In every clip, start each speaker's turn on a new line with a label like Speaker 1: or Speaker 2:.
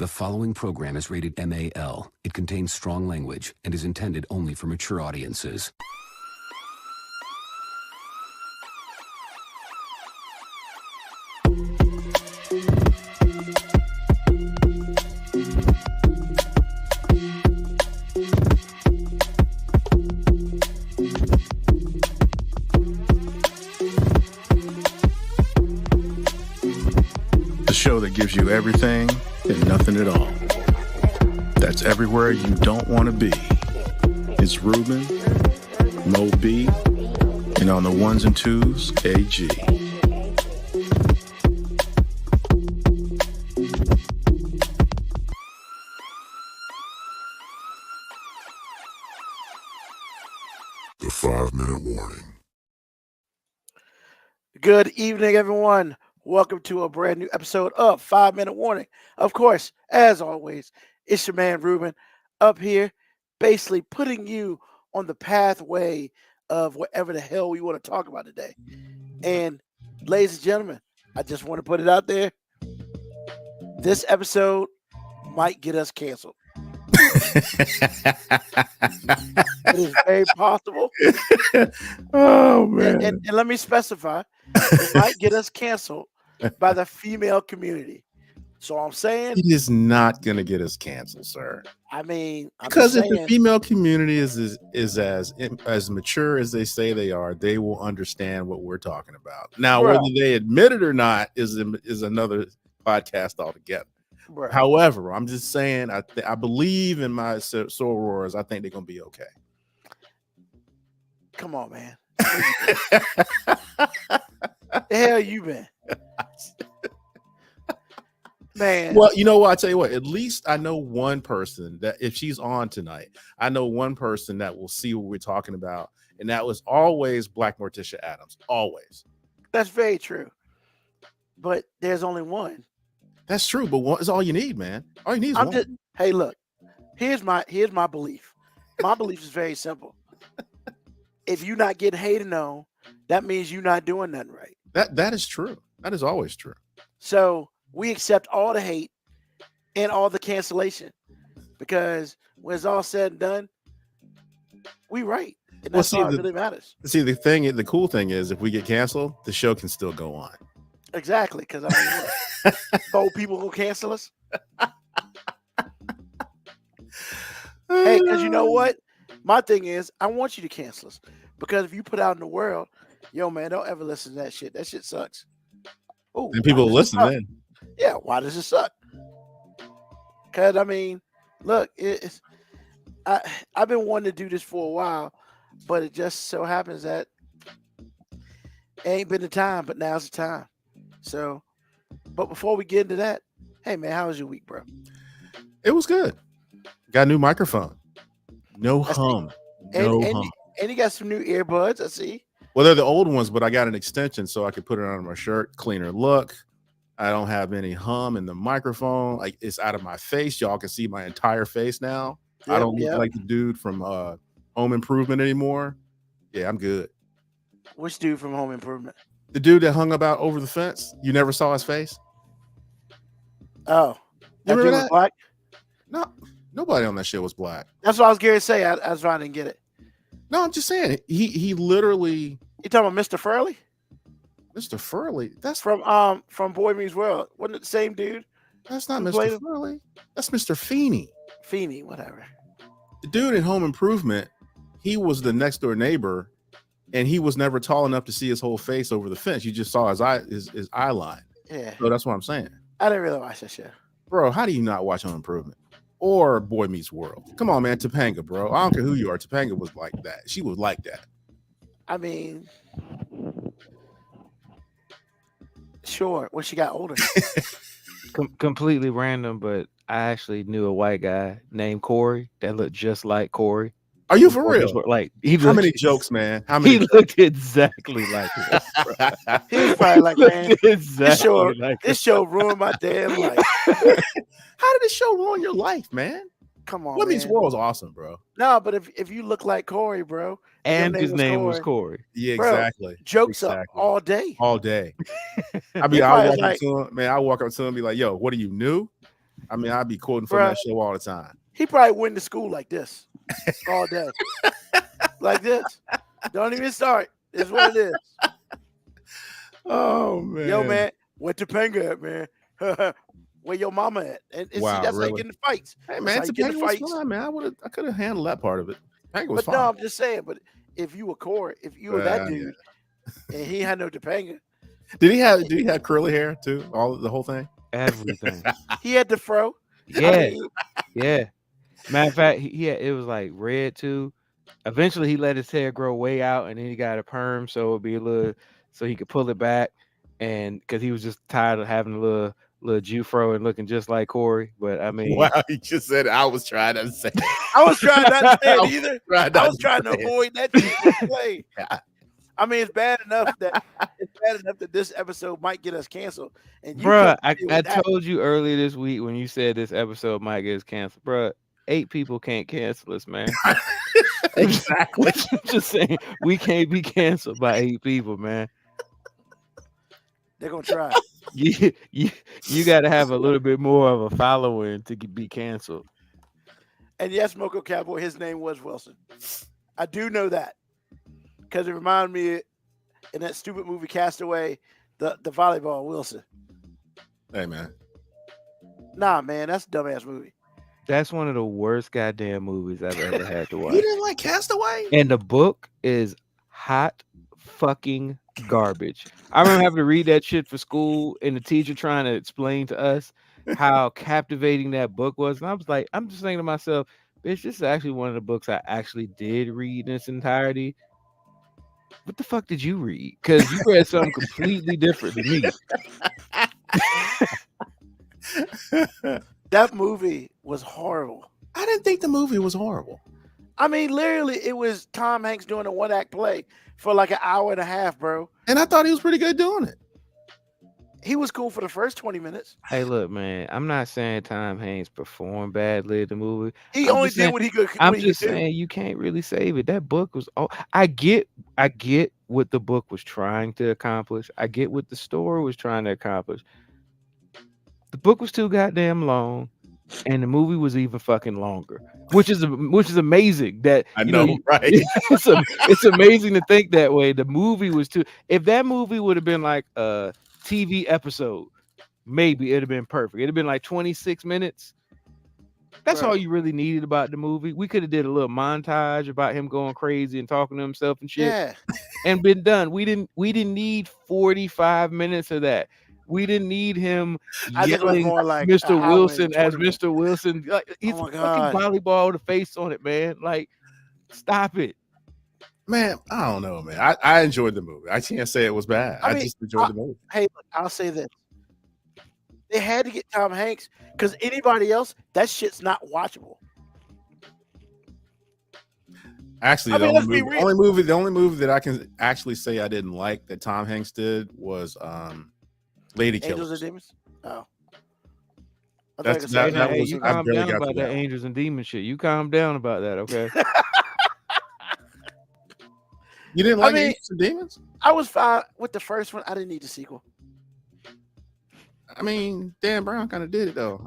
Speaker 1: The following program is rated MAL. It contains strong language and is intended only for mature audiences.
Speaker 2: The show that gives you everything and nothing at all. That's everywhere you don't want to be. It's Ruben, Mo B, and on the ones and twos, AG.
Speaker 3: The 5-minute warning.
Speaker 4: Good evening, everyone. Welcome to a brand new episode of 5-Minute Warning. Of course, as always, it's your man Ruben up here, basically putting you on the pathway of whatever the hell we want to talk about today. And ladies and gentlemen, I just want to put it out there. This episode might get us canceled. It is very possible.
Speaker 2: Oh, man.
Speaker 4: And let me specify, it might get us canceled by the female community. So I'm saying
Speaker 2: It is not going to get us canceled, sir.
Speaker 4: I'm
Speaker 2: Because if
Speaker 4: saying,
Speaker 2: the female community is as mature as they say they are, they will understand what we're talking about. Now,
Speaker 4: Bro.
Speaker 2: whether they admit it or not is another podcast altogether.
Speaker 4: bro,
Speaker 2: However, I'm just saying I believe in my sorors. I think they're gonna be okay.
Speaker 4: come on, man. The hell you been? Man,
Speaker 2: Well, you know what? I tell you what. At least I know one person that if she's on tonight, I know one person that will see what we're talking about, and that was always Black Morticia Adams. Always.
Speaker 4: that's very true. But there's only one.
Speaker 2: That's true, but one is all you need, man. All you need is
Speaker 4: I'm
Speaker 2: one.
Speaker 4: just hey, look. Here's my belief. My belief is very simple. If you're not getting hated on, that means you're not doing nothing right.
Speaker 2: That is true. That is always true.
Speaker 4: So we accept all the hate and all the cancellation because when it's all said and done, we right. And
Speaker 2: Well,
Speaker 4: that's
Speaker 2: see,
Speaker 4: all that really matters.
Speaker 2: See, the cool thing is if we get canceled, the show can still go on.
Speaker 4: Exactly. Because I mean, look, 4 people will cancel us. Hey, because you know what? My thing is, I want you to cancel us because if you put out in the world, yo, man, don't ever listen to that shit. That shit sucks. Oh,
Speaker 2: And people will listen then.
Speaker 4: Yeah, why does it suck? Because I mean, look, I've been wanting to do this for a while, but it just so happens that it ain't been the time, but now's the time. So, but before we get into that, hey man, how was your week, bro?
Speaker 2: It was good. Got a new microphone. No
Speaker 4: I see.
Speaker 2: hum.
Speaker 4: And,
Speaker 2: No
Speaker 4: and,
Speaker 2: hum.
Speaker 4: and you got some new earbuds, I see.
Speaker 2: Well, they're the old ones, but I got an extension so I could put it on my shirt. Cleaner look. I don't have any hum in the microphone. Like it's out of my face. Y'all can see my entire face now. I don't look like the dude from Home Improvement anymore. Yeah, I'm good.
Speaker 4: Which dude from Home Improvement?
Speaker 2: The dude that hung about over the fence. You never saw his face?
Speaker 4: Oh, that
Speaker 2: remember
Speaker 4: dude was
Speaker 2: that?
Speaker 4: black.
Speaker 2: No, nobody on that shit was black.
Speaker 4: That's what I was going to say. That's why I didn't get it.
Speaker 2: No, I'm just saying. He literally,
Speaker 4: You talking about Mr. Furley
Speaker 2: Mr. Furley. That's
Speaker 4: from Boy Meets World? Wasn't it the same dude?
Speaker 2: That's not
Speaker 4: Who
Speaker 2: Mr.
Speaker 4: played him?
Speaker 2: Furley. That's Mr. Feeney.
Speaker 4: Feeney, whatever.
Speaker 2: The dude in Home Improvement, he was the next door neighbor, and he was never tall enough to see his whole face over the fence. You just saw his eye line.
Speaker 4: Yeah,
Speaker 2: So that's what I'm saying.
Speaker 4: I didn't really watch that show.
Speaker 2: Bro, how do you not watch Home Improvement? Or Boy Meets World? Come on, man. Topanga, bro. I don't care who you are. Topanga was like that. She was like that.
Speaker 4: I mean, sure, when she got older.
Speaker 5: Completely random, but I actually knew a white guy named Corey that looked just like Corey.
Speaker 2: Are you for real?
Speaker 5: Like he
Speaker 2: How
Speaker 5: looked,
Speaker 2: many jokes, man? How many
Speaker 5: He looked exactly like him.
Speaker 4: He was probably like, man,
Speaker 5: Looked exactly like
Speaker 4: this show ruined my damn life.
Speaker 2: How did this show ruin your life, man?
Speaker 4: Come on,
Speaker 2: Boy Meets
Speaker 4: man.
Speaker 2: World is awesome, bro.
Speaker 4: No, but if you look like Corey, bro,
Speaker 5: and
Speaker 4: your
Speaker 5: his name was Corey.
Speaker 2: Yeah,
Speaker 4: Bro,
Speaker 2: exactly.
Speaker 4: jokes up
Speaker 2: Exactly.
Speaker 4: all day.
Speaker 2: All day. I
Speaker 4: He
Speaker 2: mean, I
Speaker 4: probably
Speaker 2: walk
Speaker 4: like-
Speaker 2: up to him, man. I walk up to him and be like, yo, what are you new? I mean, I'd be quoting from that show all the time.
Speaker 4: He probably went to school like this all day. Like this. Don't even start. It's what it is.
Speaker 2: Oh man.
Speaker 4: Yo, man, where Topanga at, man? Where your mama at? And
Speaker 2: Wow,
Speaker 4: see, that's how
Speaker 2: really?
Speaker 4: you get in the fights.
Speaker 2: Hey
Speaker 4: That's
Speaker 2: man,
Speaker 4: how you get in
Speaker 2: Topanga
Speaker 4: the
Speaker 2: was
Speaker 4: fights.
Speaker 2: fine, man. I could have handled that part of it. Topanga was
Speaker 4: But
Speaker 2: fine.
Speaker 4: no, I'm just saying. But if you were Corey, if you were that dude, and he had no Topanga,
Speaker 2: Did he have curly hair too? The whole thing?
Speaker 5: Everything.
Speaker 4: he had the fro.
Speaker 5: Yeah,
Speaker 4: I mean,
Speaker 5: yeah. Matter of fact, it was like red too. Eventually, he let his hair grow way out, and then he got a perm, so it'd be a little, so he could pull it back, and because he was just tired of having a little Jew fro and looking just like Corey. But I mean,
Speaker 2: Wow, he just said I was trying to say.
Speaker 4: I was trying not to say it either. I was trying to
Speaker 2: say it.
Speaker 4: avoid that shit play.
Speaker 2: Yeah.
Speaker 4: I mean, it's bad enough that this episode might get us canceled. And you
Speaker 5: bruh,
Speaker 4: couldn't deal
Speaker 5: I
Speaker 4: with that.
Speaker 5: told you earlier this week when you said this episode might get us canceled, bruh. 8 people can't cancel us, man.
Speaker 2: Exactly.
Speaker 5: I'm just saying we can't be canceled by 8 people, man.
Speaker 4: They're gonna try.
Speaker 5: You got to have a little bit more of a following to be canceled.
Speaker 4: And yes, Moco Cowboy, his name was Wilson. I do know that because it reminded me in that stupid movie Castaway, the volleyball Wilson.
Speaker 2: Hey man.
Speaker 4: Nah, man, that's a dumbass movie.
Speaker 5: That's one of the worst goddamn movies I've ever had to watch.
Speaker 2: You didn't like Castaway?
Speaker 5: And the book is hot fucking garbage. I remember having to read that shit for school and the teacher trying to explain to us how captivating that book was. And I was like, I'm just thinking to myself, bitch, this is actually one of the books I actually did read in its entirety. What the fuck did you read? Because you read something completely different than me.
Speaker 4: That movie was horrible.
Speaker 2: I didn't think the movie was horrible.
Speaker 4: I mean, literally, it was Tom Hanks doing a one-act play for like an hour and a half, bro.
Speaker 2: And I thought he was pretty good doing it.
Speaker 4: He was cool for the first 20 minutes.
Speaker 5: Hey, look, man, I'm not saying Tom Hanks performed badly in the movie.
Speaker 4: He
Speaker 5: I'm
Speaker 4: only
Speaker 5: just
Speaker 4: did
Speaker 5: saying-
Speaker 4: what he could.
Speaker 5: I'm
Speaker 4: what he
Speaker 5: just
Speaker 4: could do.
Speaker 5: saying you can't really save it. That book was I get what the book was trying to accomplish. I get what the story was trying to accomplish. The book was too goddamn long, and the movie was even fucking longer, which is amazing. That
Speaker 2: I
Speaker 5: you
Speaker 2: know, right?
Speaker 5: it's amazing to think that way. The movie was too. If that movie would have been like a TV episode, maybe it'd have been perfect. It'd have been like 26 minutes. That's
Speaker 4: Right.
Speaker 5: all you really needed about the movie. We could have did a little montage about him going crazy and talking to himself and shit,
Speaker 4: Yeah,
Speaker 5: and been done. We didn't need 45 minutes of that. We didn't need him
Speaker 4: I think it was
Speaker 5: yelling
Speaker 4: more like
Speaker 5: Mr.
Speaker 4: an hour and
Speaker 5: Wilson as
Speaker 4: 20 minutes.
Speaker 5: Mr. Wilson. Like, he's
Speaker 4: Oh
Speaker 5: a
Speaker 4: my
Speaker 5: fucking
Speaker 4: God.
Speaker 5: volleyball with a face on it, man. Like, stop it.
Speaker 2: Man, I don't know, man. I enjoyed the movie. I can't say it was bad.
Speaker 4: I
Speaker 2: I
Speaker 4: mean,
Speaker 2: just enjoyed the movie.
Speaker 4: Hey, look, I'll say this. They had to get Tom Hanks because anybody else, that shit's not watchable.
Speaker 2: Actually,
Speaker 4: I
Speaker 2: the
Speaker 4: mean, let's be
Speaker 2: the only movie that I can actually say I didn't like that Tom Hanks did was Lady
Speaker 4: Angels and
Speaker 2: Killers.
Speaker 4: Demons. Oh, I
Speaker 2: That's-
Speaker 4: thought you
Speaker 2: that
Speaker 4: said
Speaker 2: was-
Speaker 5: you
Speaker 2: I
Speaker 5: calm
Speaker 2: barely
Speaker 5: down
Speaker 2: got to
Speaker 5: about
Speaker 2: that
Speaker 5: that
Speaker 2: one.
Speaker 5: angels and demons shit. You calm down about that, okay?
Speaker 2: You didn't
Speaker 4: I
Speaker 2: like
Speaker 4: mean-
Speaker 2: Angels and Demons?
Speaker 4: I was fine with the first one. I didn't need the sequel.
Speaker 2: I mean, Dan Brown kind of did it though.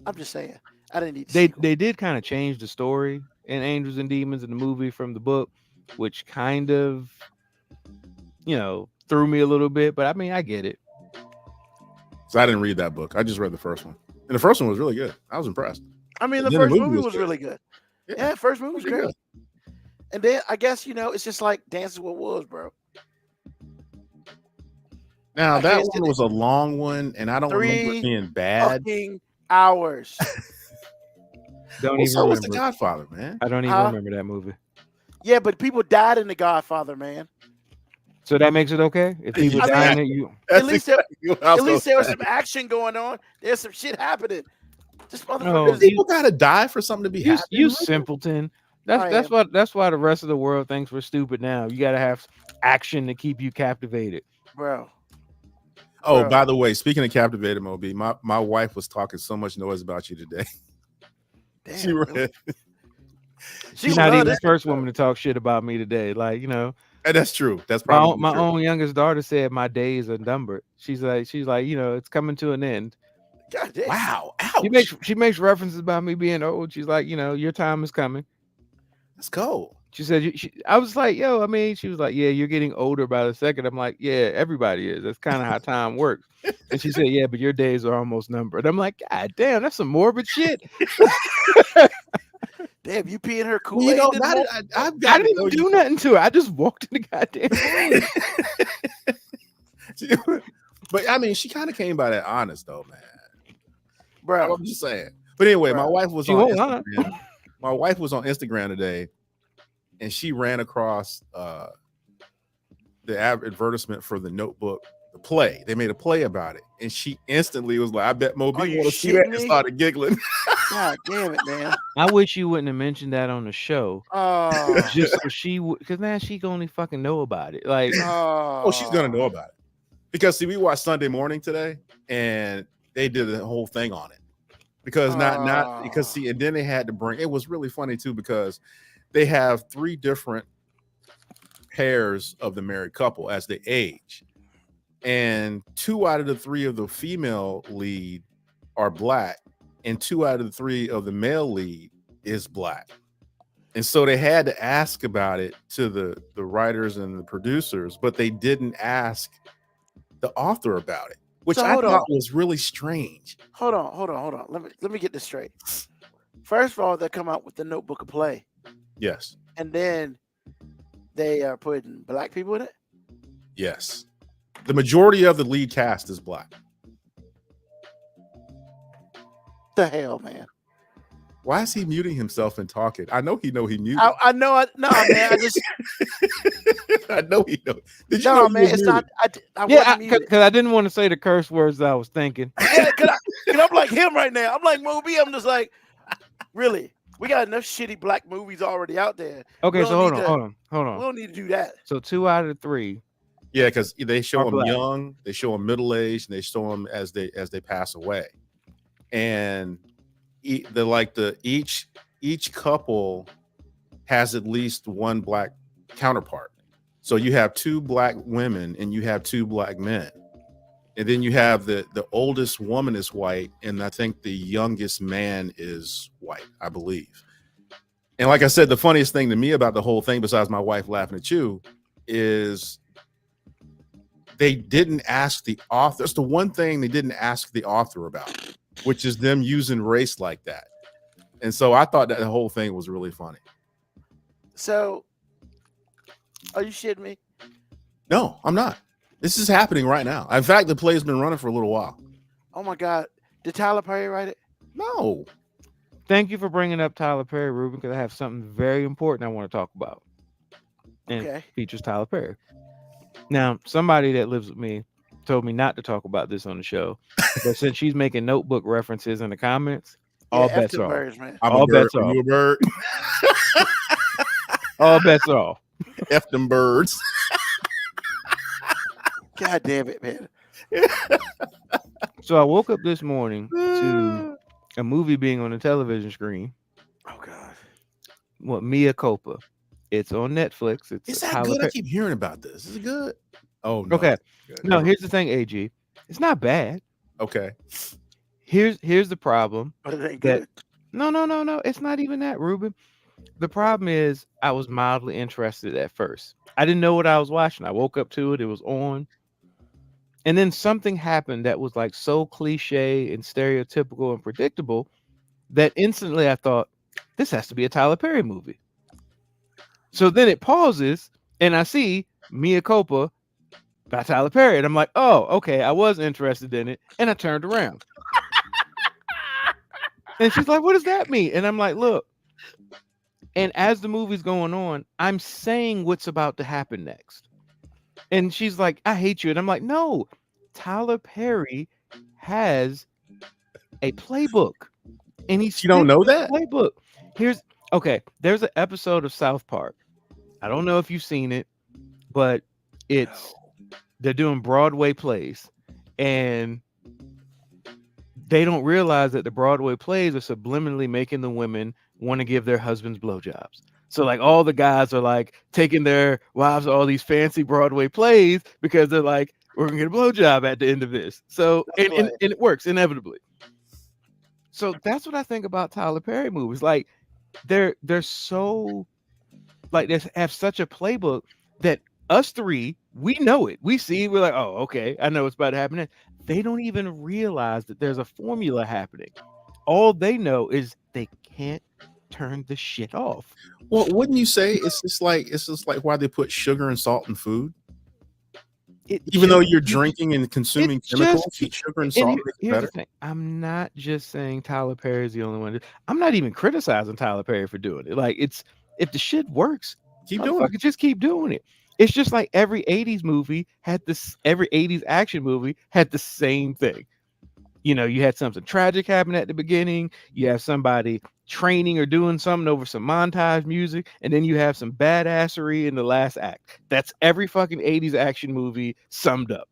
Speaker 4: I'm just saying. I didn't need the
Speaker 5: they
Speaker 4: sequel.
Speaker 5: they did kind of change the story in Angels and Demons in the movie from the book, which kind of, threw me a little bit. But I mean, I get it.
Speaker 2: So I didn't read that book. I just read the first one, and the first one was really good. I was impressed.
Speaker 4: I mean, the
Speaker 2: Then the
Speaker 4: first
Speaker 2: movie
Speaker 4: movie
Speaker 2: was
Speaker 4: was
Speaker 2: good.
Speaker 4: really good.
Speaker 2: Yeah,
Speaker 4: Yeah, first movie was
Speaker 2: pretty
Speaker 4: great.
Speaker 2: good.
Speaker 4: And then I guess it's just like Dances with Wolves, bro.
Speaker 2: Now
Speaker 4: I
Speaker 2: that
Speaker 4: can't
Speaker 2: one
Speaker 4: say-
Speaker 2: was a long one, and I don't remember
Speaker 4: 3
Speaker 2: it being bad.
Speaker 4: Fucking hours.
Speaker 5: Don't
Speaker 2: Well,
Speaker 5: even
Speaker 2: so was The
Speaker 5: remember.
Speaker 2: Godfather, man.
Speaker 5: I don't even
Speaker 4: Huh?
Speaker 5: remember that movie.
Speaker 4: Yeah, but people died in The Godfather, man.
Speaker 5: So that makes it okay if people
Speaker 4: I mean,
Speaker 5: die in it. You
Speaker 4: At least there,
Speaker 2: what I was
Speaker 4: at least
Speaker 2: gonna
Speaker 4: there was
Speaker 2: say.
Speaker 4: some action going on. There's some shit happening. This
Speaker 5: No,
Speaker 4: motherfucker.
Speaker 2: People gotta die for something to be
Speaker 5: you,
Speaker 2: happening.
Speaker 5: you
Speaker 2: Really?
Speaker 5: simpleton.
Speaker 4: I
Speaker 5: That's why the rest of the world thinks we're stupid now. You got to have action to keep you captivated.
Speaker 4: Bro.
Speaker 2: Oh,
Speaker 4: Bro.
Speaker 2: by the way, speaking of captivated, Moby, my wife was talking so much noise about you today.
Speaker 4: Damn.
Speaker 2: She read,
Speaker 4: She
Speaker 5: She's not
Speaker 4: love
Speaker 5: even the
Speaker 4: this
Speaker 5: first
Speaker 4: shit,
Speaker 5: woman to talk shit about me today. Like,
Speaker 2: and that's true. That's
Speaker 5: my
Speaker 2: probably
Speaker 5: own, my
Speaker 2: true.
Speaker 5: own youngest daughter said my days are numbered. She's like, it's coming to an end.
Speaker 4: God damn.
Speaker 2: Wow. Ouch.
Speaker 5: She makes references about me being old. She's like, your time is coming.
Speaker 2: Let's go.
Speaker 5: She said, I was like, yo, I mean, she was like, yeah, you're getting older by the second. I'm like, yeah, everybody is. That's kind of how time works. And she said, yeah, but your days are almost numbered. I'm like, God damn, that's some morbid shit.
Speaker 4: Damn, you peeing her
Speaker 2: Well,
Speaker 4: Kool-Aid?
Speaker 2: I
Speaker 5: didn't even do nothing to her. I just walked in the goddamn room.
Speaker 2: But I mean, she kind of came by that honest though, man.
Speaker 4: Bro.
Speaker 2: I'm just saying. But anyway, my wife was on
Speaker 5: won't
Speaker 2: Instagram. My wife was on Instagram today, and she ran across the advertisement for the Notebook, the play. They made a play about it, and she instantly was like, "I bet Mo B want to see that," and started giggling.
Speaker 4: God damn it, man.
Speaker 5: I wish you wouldn't have mentioned that on the show.
Speaker 4: Oh,
Speaker 5: just so she would, because now she can only fucking know about it. Like,
Speaker 2: oh, she's gonna know about it because see, we watched Sunday Morning today, and they did a whole thing on it because not because see, and then they had to bring. It was really funny too because they have 3 different pairs of the married couple as they age, and 2 out of the 3 of the female lead are black, and 2 out of the 3 of the male lead is black. And so they had to ask about it to the writers and the producers, but they didn't ask the author about it, which I thought was really strange.
Speaker 4: Hold on. Let me get this straight. First of all, they come out with the Notebook of Play.
Speaker 2: Yes.
Speaker 4: And then they are putting black people in it?
Speaker 2: Yes. The majority of the lead cast is black.
Speaker 4: The hell, man.
Speaker 2: Why is he muting himself and talking? I know he muted.
Speaker 4: I know. No, man. I just.
Speaker 2: I know he know. Did you
Speaker 4: no,
Speaker 2: know
Speaker 4: man. It's
Speaker 2: muted?
Speaker 4: not.
Speaker 5: Because I didn't want to say the curse words that I was thinking.
Speaker 4: Yeah, cause I'm like him right now. I'm like Moby. I'm just like, really? We got enough shitty black movies already out there.
Speaker 5: Okay, so hold on.
Speaker 4: We don't need to do that.
Speaker 5: So 2 out of 3.
Speaker 2: Yeah, because they show them
Speaker 5: black.
Speaker 2: young, they show them middle aged, and they show them as they pass away. And each couple has at least one black counterpart. So you have 2 black women and you have 2 black men. And then you have the oldest woman is white, and I think the youngest man is white, I believe. And like I said, the funniest thing to me about the whole thing, besides my wife laughing at you, is they didn't ask the author. That's the one thing they didn't ask the author about, which is them using race like that. And so I thought that the whole thing was really funny.
Speaker 4: So, are you shitting me?
Speaker 2: No, I'm not. This is happening right now. In fact, the play's been running for a little while.
Speaker 4: Oh my God. Did Tyler Perry write it?
Speaker 2: No.
Speaker 5: Thank you for bringing up Tyler Perry, Ruben, because I have something very important I want to talk about. And it features Tyler Perry. Now, somebody that lives with me told me not to talk about this on the show, but since she's making Notebook references in the comments, all bets are off.
Speaker 2: All bets are off. Bird.
Speaker 5: All bets are off.
Speaker 2: F them birds.
Speaker 4: God damn it, man.
Speaker 5: So I woke up this morning to a movie being on the television screen.
Speaker 4: Oh God.
Speaker 5: What, Mea Culpa. It's on Netflix.
Speaker 2: Is that good? I keep hearing about this. Is it good? Oh no.
Speaker 5: Okay. No, here's the thing, AG. It's not bad.
Speaker 2: Okay.
Speaker 5: Here's the problem.
Speaker 4: But it ain't good.
Speaker 5: No. It's not even that, Ruben. The problem is I was mildly interested at first. I didn't know what I was watching. I woke up to it. It was on. And then something happened that was like so cliche and stereotypical and predictable that instantly I thought, this has to be a Tyler Perry movie. So then it pauses and I see Mea Culpa by Tyler Perry. And I'm like, oh, okay, I was interested in it. And I turned around. And she's like, what does that mean? And I'm like, look. And as the movie's going on, I'm saying what's about to happen next. And she's like, I hate you. And I'm like, no, Tyler Perry has a playbook. And you
Speaker 2: don't know that?
Speaker 5: Playbook. There's an episode of South Park. I don't know if you've seen it, but they're doing Broadway plays. And they don't realize that the Broadway plays are subliminally making the women want to give their husbands blowjobs. So like all the guys are like taking their wives to all these fancy Broadway plays because they're like, we're gonna get a blowjob at the end of this. So and it works inevitably. So that's what I think about Tyler Perry movies. Like they're so like they have such a playbook that us three, we know it. We see it, we're like, oh, okay, I know what's about to happen. They don't even realize that there's a formula happening. All they know is they can't turn the shit off.
Speaker 2: Well, wouldn't you say it's just like why they put sugar and salt in food? Even though you're drinking and consuming chemicals, sugar and salt makes it better.
Speaker 5: The thing. I'm not just saying Tyler Perry is the only one. I'm not even criticizing Tyler Perry for doing it. Like it's if the shit works,
Speaker 2: keep doing it.
Speaker 5: Just keep doing it. It's just like every 80s movie had this, every 80s action movie had the same thing. You know, you had something tragic happen at the beginning, you have somebody training or doing something over some montage music, and then you have some badassery in the last act. That's every fucking 80s action movie summed up.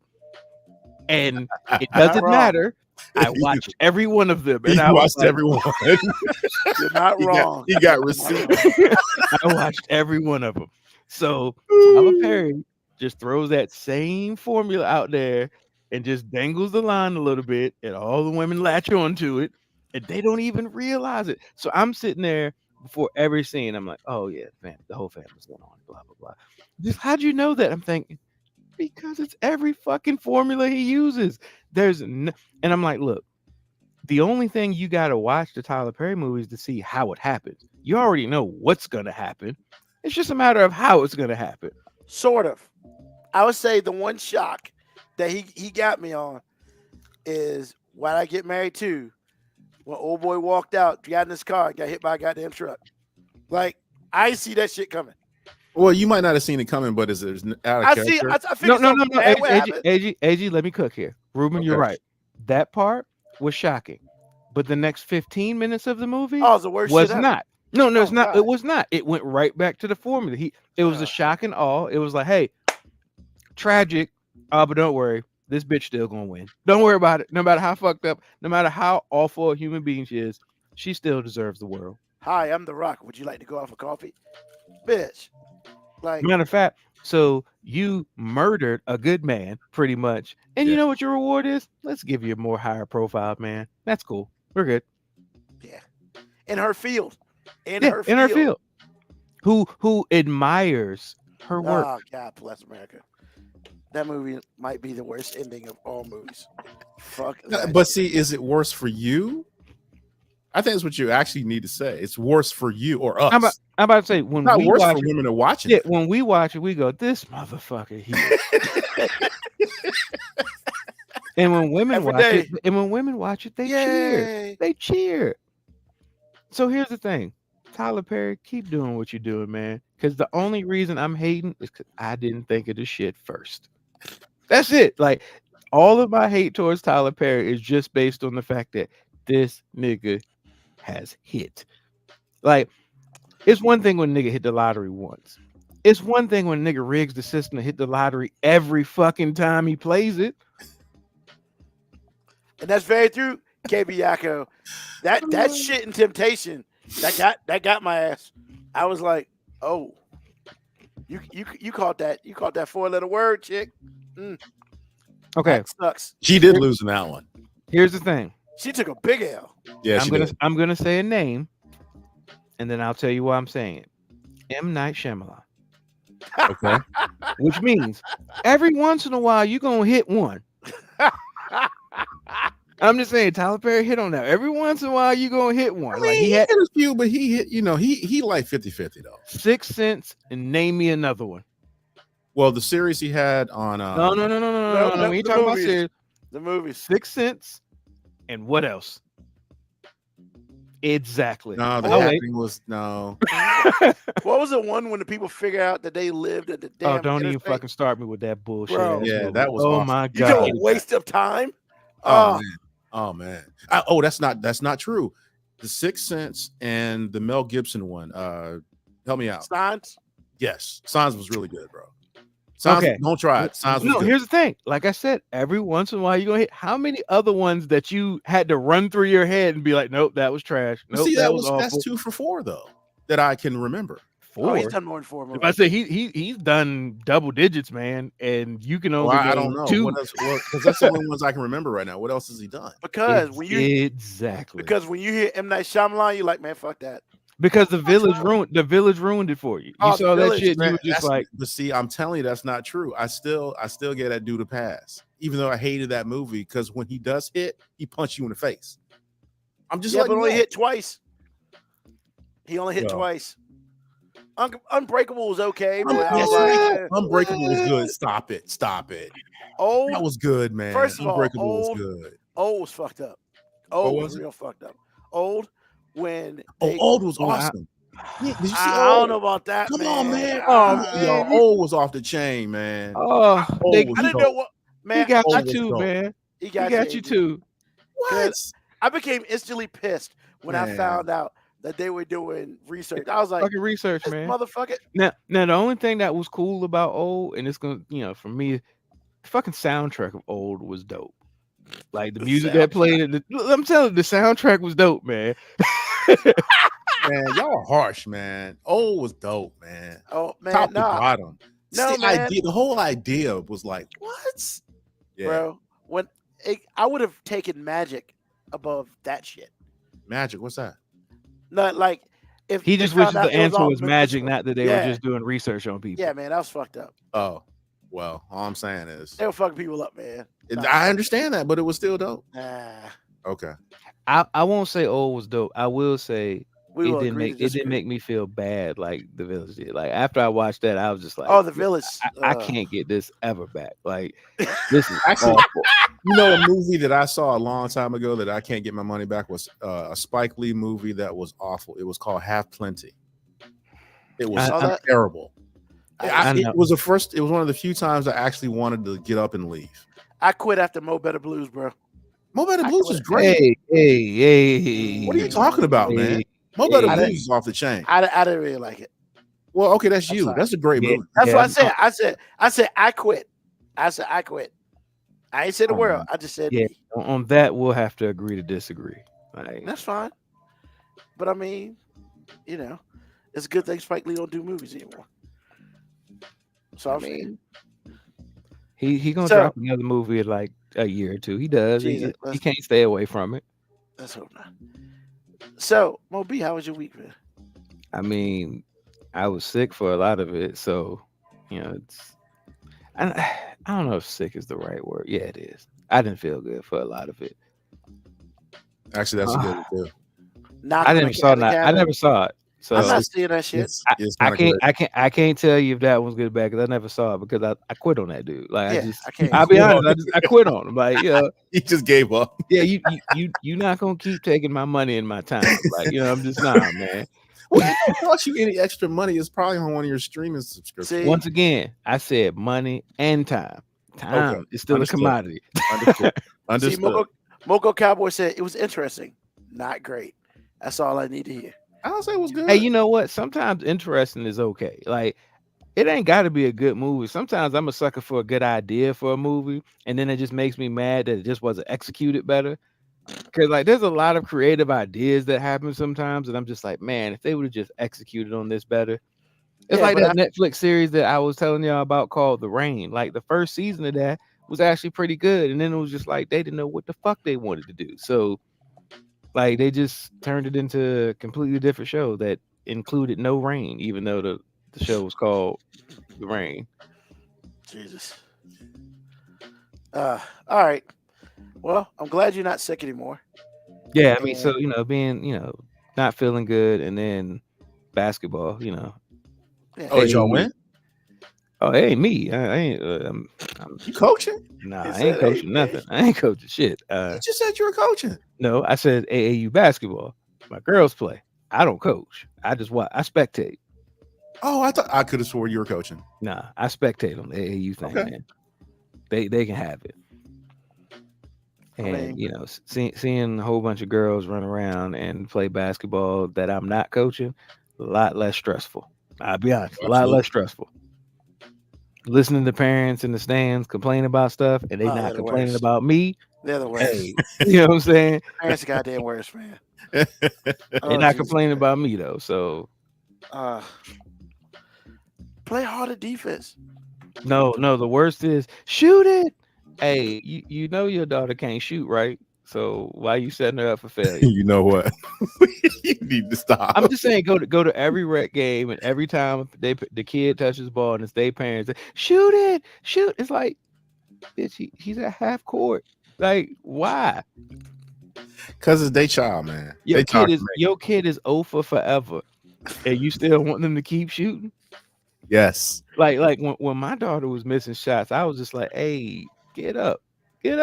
Speaker 5: And it doesn't matter. I watched every one of them. And
Speaker 2: I watched every one.
Speaker 4: You're not wrong.
Speaker 2: He got received.
Speaker 5: I watched every one of them. So Tyler Perry just throws that same formula out there and just dangles the line a little bit, and all the women latch onto it, and they don't even realize it. So I'm sitting there before every scene. I'm like, oh yeah, the whole family's going on, blah blah blah. Just how'd you know that? I'm thinking because it's every fucking formula he uses. And I'm like, look, the only thing you got to watch the Tyler Perry movies to see how it happens. You already know what's gonna happen. It's just a matter of how it's gonna happen.
Speaker 4: Sort of. I would say the one shock that he got me on is Why'd I Get Married To? When old boy walked out, got in his car, got hit by a goddamn truck. Like, I see that shit coming.
Speaker 2: Well, you might not have seen it coming, but is it out of character?
Speaker 5: No. AG, let me cook here. Ruben, okay. You're right. That part was shocking. But the next 15 minutes of the movie
Speaker 4: the worst
Speaker 5: was
Speaker 4: shit
Speaker 5: not. No, it's not. God. It was not. It went right back to the formula. It was a shock and awe. It was like, hey, tragic. But don't worry, this bitch still gonna win. Don't worry about it. No matter how fucked up, no matter how awful a human being she is, she still deserves the world.
Speaker 4: Hi, I'm The Rock. Would you like to go out for coffee? Bitch. Like,
Speaker 5: matter of fact, so you murdered a good man, pretty much. And you know what your reward is? Let's give you a more higher profile, man. That's cool. We're good.
Speaker 4: Yeah. In her field. In her field.
Speaker 5: Who admires her work.
Speaker 4: Oh, God bless America. That movie might be the worst ending of all movies. Fuck.
Speaker 2: But see, is it worse for you? I think that's what you actually need to say. It's worse for you or us.
Speaker 5: I'm about to say when
Speaker 2: not
Speaker 5: we
Speaker 2: worse
Speaker 5: watch
Speaker 2: for women to watch it.
Speaker 5: Yeah, when we watch it, we go, "This motherfucker here." And when women watch it, they cheer. They cheer. So here's the thing, Tyler Perry, keep doing what you're doing, man. Because the only reason I'm hating is because I didn't think of the shit first. That's it. Like all of my hate towards Tyler Perry is just based on the fact that this nigga has hit. Like, it's one thing when nigga hit the lottery once. It's one thing when nigga rigs the system to hit the lottery every fucking time he plays it.
Speaker 4: And that's very true, KB Yako. That shit in Temptation, that got my ass. I was like, oh, you caught that. You caught that 4-letter word, chick.
Speaker 5: Okay.
Speaker 4: That sucks.
Speaker 2: She did lose in that one.
Speaker 5: Here's the thing.
Speaker 4: She took a big L.
Speaker 2: Yeah,
Speaker 5: I'm gonna say a name, and then I'll tell you why I'm saying it. M. Night Shyamalan.
Speaker 2: Okay.
Speaker 5: Which means every once in a while you're gonna hit one. I'm just saying Tyler Perry hit on that. Every once in a while you're gonna hit one.
Speaker 2: I mean, like he had a few, but he hit, he like 50-50 though.
Speaker 5: Sixth Sense, and name me another one.
Speaker 2: Well, the series he had on
Speaker 5: No. We ain't talking about series.
Speaker 4: The movie
Speaker 5: Sixth Sense. And what else? Exactly.
Speaker 2: No, the acting was no.
Speaker 4: What was the one when the people figure out that they lived at the damn
Speaker 5: don't
Speaker 4: interstate?
Speaker 5: even fucking start me with that bullshit.
Speaker 4: Bro.
Speaker 2: Yeah, that was
Speaker 5: oh
Speaker 2: awesome.
Speaker 5: my
Speaker 4: You
Speaker 5: god.
Speaker 4: know, waste of time.
Speaker 2: Oh man. That's not true. The Sixth Sense and the Mel Gibson one. Help me out.
Speaker 4: Signs?
Speaker 2: Yes. Signs was really good, bro. Signs,
Speaker 5: okay.
Speaker 2: Don't try it. Signs was good.
Speaker 5: Here's the thing. Like I said, every once in a while you're gonna hit. How many other ones that you had to run through your head and be like, nope, that was trash. Nope,
Speaker 2: See, that's 2 for 4 though, that I can remember.
Speaker 5: 4.
Speaker 4: Oh, he's done more than 4 movies.
Speaker 5: If I say he's done double digits, man, and you can only
Speaker 2: I don't know
Speaker 5: 2.
Speaker 2: what else. Because that's the only ones I can remember right now. What else has he done?
Speaker 4: Because when you hear M. Night Shyamalan, you're like, man, fuck that.
Speaker 5: Because the village ruined it for you. You saw that shit, and you were just like,
Speaker 2: but see, I'm telling you, that's not true. I still get that dude a pass, even though I hated that movie. Because when he does hit, he punches you in the face. I'm just
Speaker 4: but only hit twice. He only hit twice. Unbreakable was okay.
Speaker 2: Unbreakable was good. Stop it.
Speaker 4: Old,
Speaker 2: that was good, man.
Speaker 4: First of all,
Speaker 2: Unbreakable was good.
Speaker 4: Old was fucked up. Old was real fucked up. Old when
Speaker 2: Old was awesome. Did you see
Speaker 4: I don't know about that.
Speaker 2: Come
Speaker 4: man.
Speaker 2: on, man.
Speaker 4: Man.
Speaker 2: Old was off the chain, man.
Speaker 5: I
Speaker 2: didn't
Speaker 4: know what. Man,
Speaker 5: he got you too, man.
Speaker 4: He got you
Speaker 5: too.
Speaker 2: What?
Speaker 4: I became instantly pissed when I found out that they were doing research. I was like,
Speaker 5: fucking research, man.
Speaker 4: Motherfucker.
Speaker 5: Now the only thing that was cool about Old, and it's gonna, for me, the fucking soundtrack of Old was dope. Like the music that played, I'm telling you, the soundtrack was dope, man.
Speaker 2: Man, y'all are harsh, man. Old was dope, man.
Speaker 4: Oh man,
Speaker 2: top to bottom.
Speaker 4: No, man.
Speaker 2: The whole idea was like, what? Yeah.
Speaker 4: Bro, I would have taken Magic above that shit.
Speaker 2: Magic, what's that?
Speaker 4: Not like if
Speaker 5: he just wishes the answer was Magic, not that they were just doing research on people.
Speaker 4: Yeah, man, that was fucked up.
Speaker 2: Oh, well, all I'm saying is
Speaker 4: they were fucking people up, man.
Speaker 2: I understand that, but it was still dope.
Speaker 4: Nah.
Speaker 2: Okay.
Speaker 5: I won't say Old was dope. I will say it didn't make me feel bad like The Village did. Like after I watched that, I was just like,
Speaker 4: oh, The Village.
Speaker 5: I can't get this ever back. Like this is
Speaker 2: actually
Speaker 5: awful.
Speaker 2: A movie that I saw a long time ago that I can't get my money back was a Spike Lee movie that was awful. It was called Half Plenty. It was terrible. It was one of the few times I actually wanted to get up and leave.
Speaker 4: I quit after Mo Better Blues, bro.
Speaker 2: Mo Better Blues is great.
Speaker 5: Hey.
Speaker 2: What are you talking about, man? Mo Better Blues is off the chain.
Speaker 4: I didn't really like it.
Speaker 2: Well, okay, that's you. That's a great movie.
Speaker 4: That's what I said. I said I quit. I ain't said the world. I just said
Speaker 5: on that we'll have to agree to disagree. Like,
Speaker 4: that's fine. But I mean, it's a good thing Spike Lee don't do movies anymore. So I mean,
Speaker 5: he gonna drop another movie in like a year or two. He does. He can't stay away from it.
Speaker 4: Let's hope not. So Mo B, how was your week, man?
Speaker 5: I mean, I was sick for a lot of it, so it's. I don't know if sick is the right word. Yeah, it is. I didn't feel good for a lot of it.
Speaker 2: Actually, that's a good one too.
Speaker 5: I never saw it. So
Speaker 4: I'm not seeing that shit.
Speaker 5: I can't tell you if that one's good or bad because I never saw it because I quit on that dude. Like
Speaker 4: I'll
Speaker 5: be honest, I quit on him. Like
Speaker 2: he just gave up.
Speaker 5: Yeah, you're not gonna keep taking my money and my time. Like I'm just not, man.
Speaker 2: Well, if it costs you any extra money, it's probably on one of your streaming subscriptions.
Speaker 5: Once again, I said money and time. Time is still a commodity.
Speaker 2: Understood.
Speaker 4: See, Moco Cowboy said it was interesting, not great. That's all I need to hear.
Speaker 2: I don't say it was good.
Speaker 5: Hey, you know what? Sometimes interesting is okay. Like it ain't got to be a good movie. Sometimes I'm a sucker for a good idea for a movie, and then it just makes me mad that it just wasn't executed better. Because like there's a lot of creative ideas that happen sometimes, and I'm just like, man, if they would have just executed on this better. It's like that Netflix series that I was telling y'all about called The Rain. Like the first season of that was actually pretty good, and then it was just like they didn't know what the fuck they wanted to do. So like they just turned it into a completely different show that included no rain, even though the show was called The Rain.
Speaker 4: Jesus. All right. Well, I'm glad you're not sick anymore.
Speaker 5: Yeah, I mean, so being not feeling good, and then basketball,
Speaker 4: Yeah.
Speaker 2: Oh, did y'all win?
Speaker 5: Oh, it ain't me. I ain't.
Speaker 2: You coaching?
Speaker 5: Nah, I ain't coaching nothing. I ain't coaching shit.
Speaker 2: You just said you were coaching.
Speaker 5: No, I said AAU basketball. My girls play. I don't coach. I just watch. I spectate.
Speaker 2: Oh, I thought I could have swore you were coaching.
Speaker 5: Nah, I spectate on the AAU thing, man. They can have it. And seeing a whole bunch of girls run around and play basketball that I'm not coaching, a lot less stressful. I'll be honest, a lot less stressful. Listening to parents in the stands complain about stuff, and they not complaining about me.
Speaker 4: They're the worst.
Speaker 5: Hey, you know what I'm saying?
Speaker 4: Parents are goddamn worse, man.
Speaker 5: They're not complaining about me though. So
Speaker 4: Play harder defense.
Speaker 5: No, the worst is shoot it. Hey, you know your daughter can't shoot, right? So why you setting her up for failure?
Speaker 2: You know what? You need to stop.
Speaker 5: I'm just saying, go to every rec game, and every time the kid touches the ball and it's their parents, shoot it. It's like, bitch, he's at half court. Like, why?
Speaker 2: Because it's their child, man.
Speaker 5: Your kid is 0 for forever, and you still want them to keep shooting?
Speaker 2: Yes.
Speaker 5: Like when my daughter was missing shots, I was just like, hey, get up.
Speaker 4: This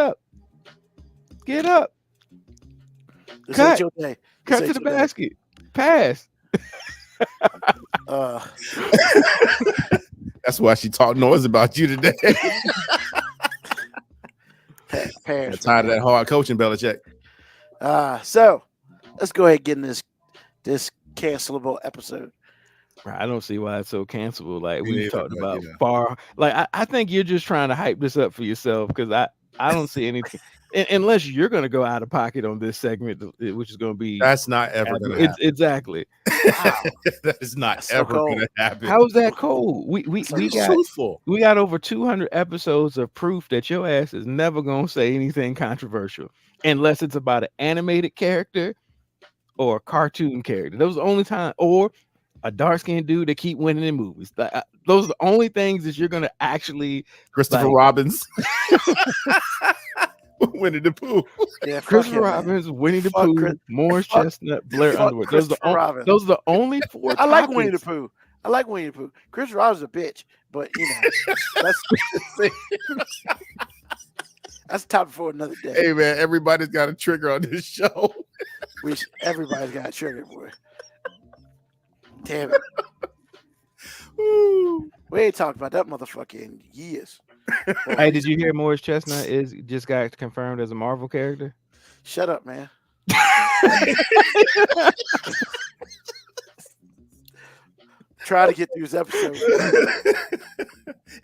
Speaker 5: Cut.
Speaker 4: ain't your day.
Speaker 5: Cut to the basket. Pass.
Speaker 2: That's why she talked noise about you today.
Speaker 4: Parents,
Speaker 2: tired of that hard coaching, Belichick.
Speaker 4: So let's go ahead and get in this cancelable episode.
Speaker 5: I don't see why it's so cancelable. Like we've talked about
Speaker 2: yeah.
Speaker 5: far. Like I think you're just trying to hype this up for yourself, because I don't see anything unless you're going to go out of pocket on this segment, which is going to be.
Speaker 2: That's not ever going to happen.
Speaker 5: Exactly.
Speaker 2: Wow. That is not ever going to happen.
Speaker 5: How is that cold? We got
Speaker 2: truthful.
Speaker 5: We got over 200 episodes of proof that your ass is never going to say anything controversial unless it's about an animated character or a cartoon character. Those are the only time, or a dark-skinned dude that keep winning in movies. Those are the only things that you're going to actually.
Speaker 2: Christopher Robbins. Winnie the Pooh.
Speaker 4: Yeah,
Speaker 5: Christopher Robbins, Winnie the Pooh, Morris Chestnut, Blair Underwood. Those are the only four.
Speaker 4: I like Winnie the Pooh. Chris Robbins is a bitch, but you know that's topic for another day.
Speaker 2: Hey man, everybody's got a trigger on this show.
Speaker 4: Everybody's got a trigger, boy. Damn it. We ain't talked about that motherfucker in years.
Speaker 5: Hey, did you hear Morris Chestnut just got confirmed as a Marvel character?
Speaker 4: Shut up, man. Try to get through this episode.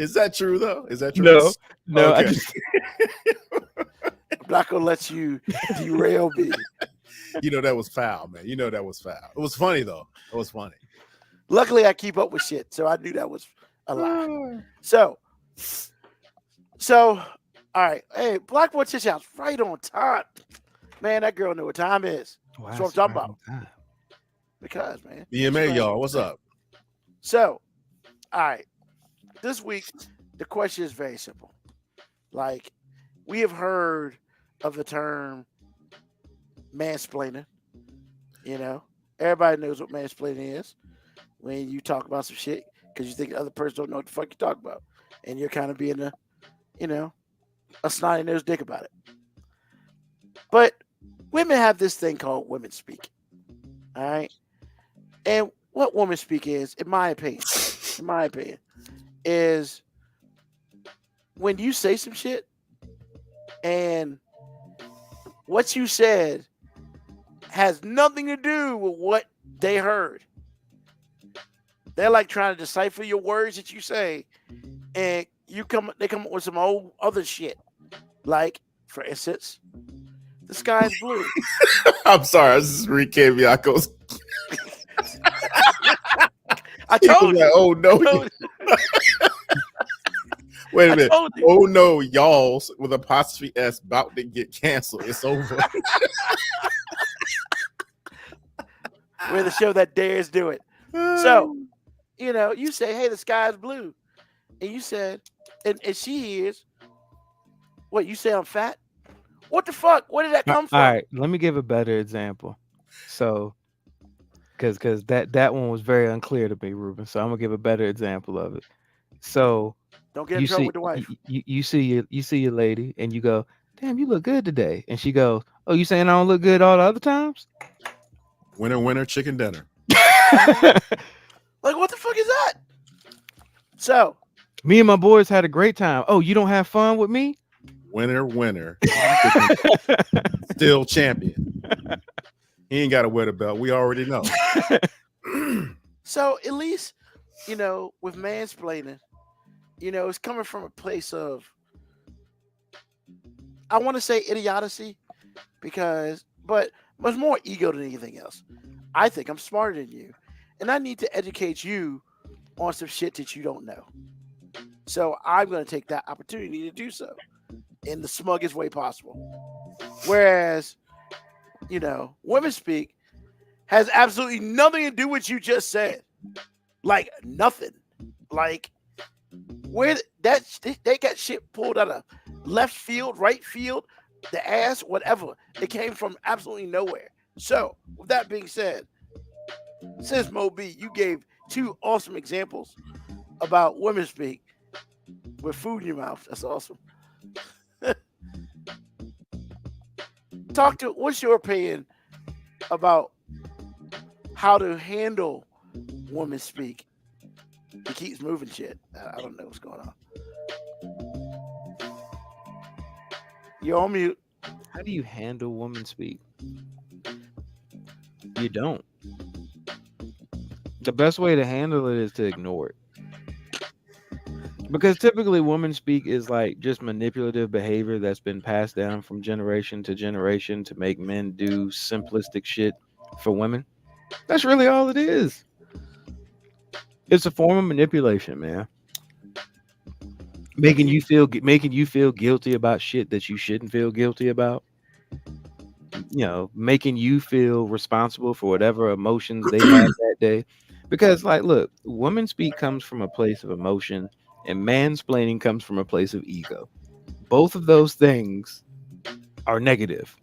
Speaker 2: Is that true though? Is that true?
Speaker 5: No.
Speaker 2: Okay.
Speaker 4: I'm not gonna let you derail me.
Speaker 2: You know that was foul, man. You know that was foul. It was funny though. It was funny.
Speaker 4: Luckily, I keep up with shit, so I knew that was a lie. So, all right. Hey, Black Boy Tish House, right on top. Man, that girl knew what time is. That's what I'm talking about. Because, man.
Speaker 2: BMA, y'all, what's up?
Speaker 4: So, all right. This week, the question is very simple. Like, we have heard of the term mansplaining. You know, everybody knows what mansplaining is. When you talk about some shit because you think the other person don't know what the fuck you talk about. And you're kind of being a snotty-nosed dick about it. But women have this thing called women speak. All right? And what women speak is, in my opinion, is when you say some shit and what you said has nothing to do with what they heard. They're like trying to decipher your words that you say, and they come up with some old other shit. Like, for instance, the sky is blue.
Speaker 2: I'm sorry, this is Rick Caviaco's.
Speaker 4: I told you.
Speaker 2: Like, oh no. Wait a minute. Oh no, y'all with apostrophe S about to get canceled. It's over.
Speaker 4: We're the show that dares do it. So, you know, you say, hey, the sky is blue. And you said, and she hears, what, you say I'm fat? What the fuck? Where did that come from?
Speaker 5: All right, let me give a better example. So, because that one was very unclear to me, Ruben. So I'm gonna give a better example of it. So
Speaker 4: don't get in trouble with the wife.
Speaker 5: You see your lady, and you go, damn, you look good today. And she goes, oh, you saying I don't look good all the other times?
Speaker 2: Winner, chicken dinner.
Speaker 4: Like, what the fuck is that? So,
Speaker 5: me and my boys had a great time. Oh, you don't have fun with me?
Speaker 2: Winner. Still champion. He ain't got to wear the belt. We already know.
Speaker 4: So, at least, you know, with mansplaining, you know, it's coming from a place of, I want to say idiocy, but it's more ego than anything else. I think I'm smarter than you, and I need to educate you on some shit that you don't know. So I'm going to take that opportunity to do so in the smuggest way possible. Whereas, Women Speak has absolutely nothing to do with what you just said. Like nothing. Like where they got shit pulled out of left field, right field, the ass, whatever. It came from absolutely nowhere. So with that being said, since Mo B, you gave 2 awesome examples about Women Speak with food in your mouth. That's awesome. What's your opinion about how to handle Women Speak? He keeps moving shit. I don't know what's going on. You're on mute.
Speaker 5: How do you handle Women Speak? You don't. The best way to handle it is to ignore it. Because typically Women Speak is like just manipulative behavior that's been passed down from generation to generation to make men do simplistic shit for women. That's really all it is. It's a form of manipulation, man. Making you feel guilty about shit that you shouldn't feel guilty about. Making you feel responsible for whatever emotions they have that day. Because, like, look, Women Speak comes from a place of emotion, and mansplaining comes from a place of ego. Both of those things are negative.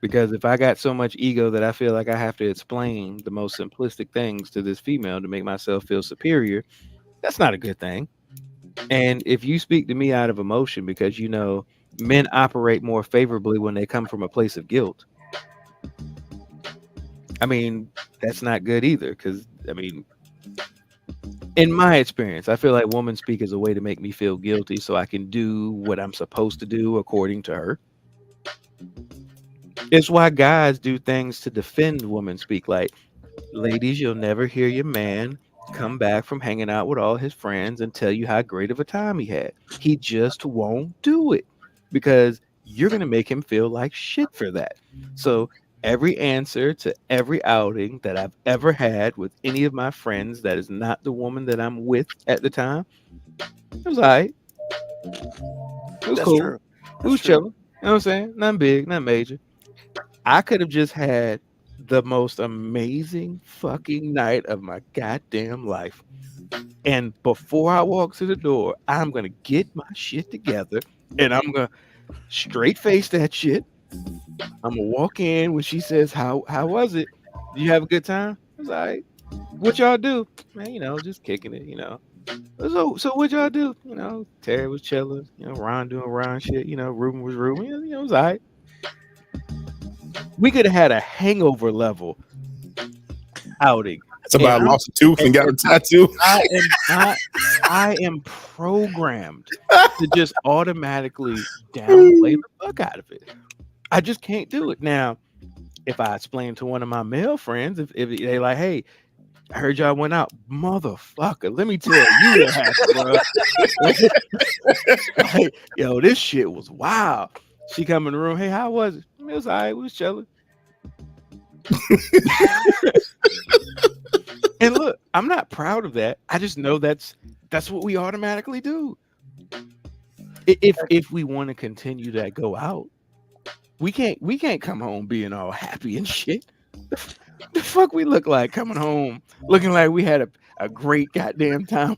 Speaker 5: Because if I got so much ego that I feel like I have to explain the most simplistic things to this female to make myself feel superior, that's not a good thing. And if you speak to me out of emotion because men operate more favorably when they come from a place of guilt, I mean, that's not good either. Because, in my experience, I feel like Woman Speak is a way to make me feel guilty so I can do what I'm supposed to do according to her. It's why guys do things to defend Woman Speak. Like, ladies, you'll never hear your man come back from hanging out with all his friends and tell you how great of a time he had. He just won't do it because you're going to make him feel like shit for that. So every answer to every outing that I've ever had with any of my friends that is not the woman that I'm with at the time, it was all right. It was cool.
Speaker 4: True.
Speaker 5: It was chilling. You know what I'm saying? Nothing big, nothing major. I could have just had the most amazing fucking night of my goddamn life. And before I walk to the door, I'm going to get my shit together and I'm going to straight face that shit. I'm going to walk in when she says, how was it? Did you have a good time? I was like, what y'all do? Man, just kicking it, So what y'all do? Terry was chilling, Ron doing Ron shit, Ruben was Ruben, it was all right. We could have had a hangover level outing.
Speaker 2: Somebody lost a tooth and got a tattoo.
Speaker 5: I am programmed to just automatically downplay the fuck out of it. I just can't do it. Now, if I explain to one of my male friends, if they like, hey, I heard y'all went out, motherfucker, let me tell you what happened, bro. Like, yo, this shit was wild. She come in the room, hey, how was it? It was all right, we was chilling. And look, I'm not proud of that. I just know that's what we automatically do. If we want to continue to go out, we can't come home being all happy and shit. The fuck we look like coming home looking like we had a great goddamn time.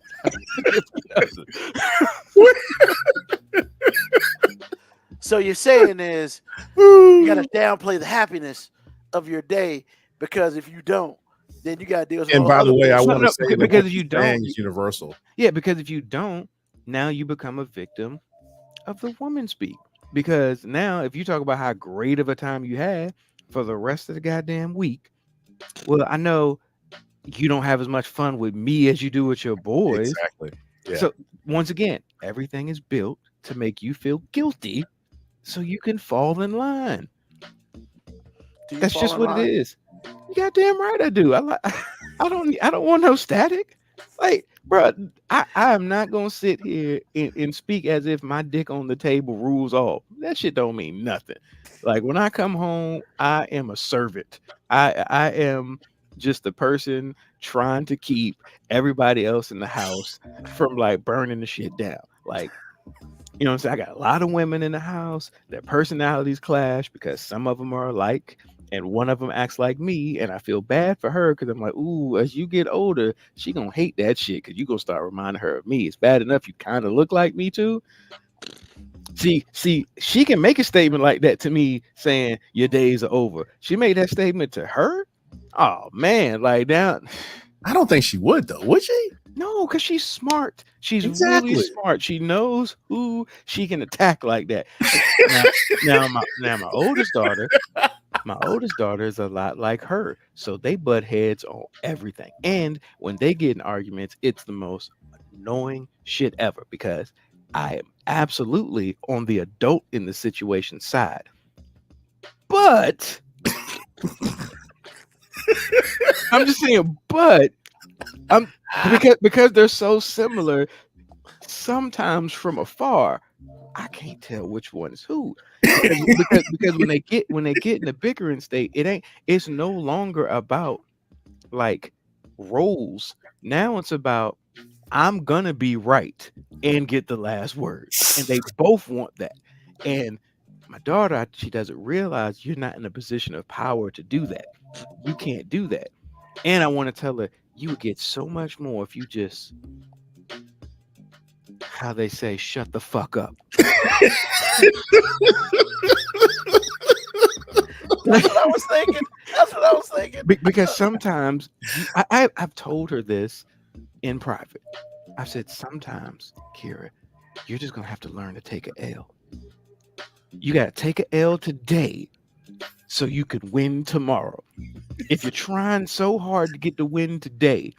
Speaker 4: So you're saying is you gotta downplay the happiness of your day because if you don't, then you gotta deal with.
Speaker 2: And by the way, I want to say
Speaker 5: because if you don't,
Speaker 2: it's universal.
Speaker 5: Yeah, because if you don't, now you become a victim of the Woman Speak. Because now, if you talk about how great of a time you had for the rest of the goddamn week, well, I know you don't have as much fun with me as you do with your boys.
Speaker 2: Exactly. Yeah.
Speaker 5: So once again, everything is built to make you feel guilty so you can fall in line. That's just what it is. You goddamn right I do. I don't want no static. Like, bro, I am not gonna sit here and speak as if my dick on the table rules all. That shit don't mean nothing. Like when I come home, I am a servant. I am just the person trying to keep everybody else in the house from like burning the shit down. Like, you know what I'm saying? I got a lot of women in the house. Their personalities clash because some of them are alike and one of them acts like me. And I feel bad for her because I'm like, ooh, as you get older, she gonna hate that shit because you gonna start reminding her of me. It's bad enough you kind of look like me too. See, she can make a statement like that to me saying your days are over. She made that statement to her. Oh man, like now
Speaker 2: I don't think she would though, would she?
Speaker 5: no, because she's smart. She's
Speaker 2: Exactly.
Speaker 5: really smart. She knows who she can attack like that. Now my oldest daughter is a lot like her. So they butt heads on everything. And when they get in arguments, it's the most annoying shit ever because I am absolutely on the adult in the situation side. But I'm just saying, but because they're so similar, sometimes from afar, I can't tell which one is who. Because when they get in the bickering state, it's no longer about like roles. Now it's about I'm gonna be right and get the last word. And they both want that. And my daughter, she doesn't realize you're not in a position of power to do that. You can't do that. And I want to tell her you would get so much more if you just, how they say, shut the fuck up.
Speaker 4: That's what I was thinking.
Speaker 5: Because sometimes I've told her this in private. I've said sometimes, Kira, you're just gonna have to learn to take an L. You gotta take an L today so you could win tomorrow. If you're trying so hard to get the win today,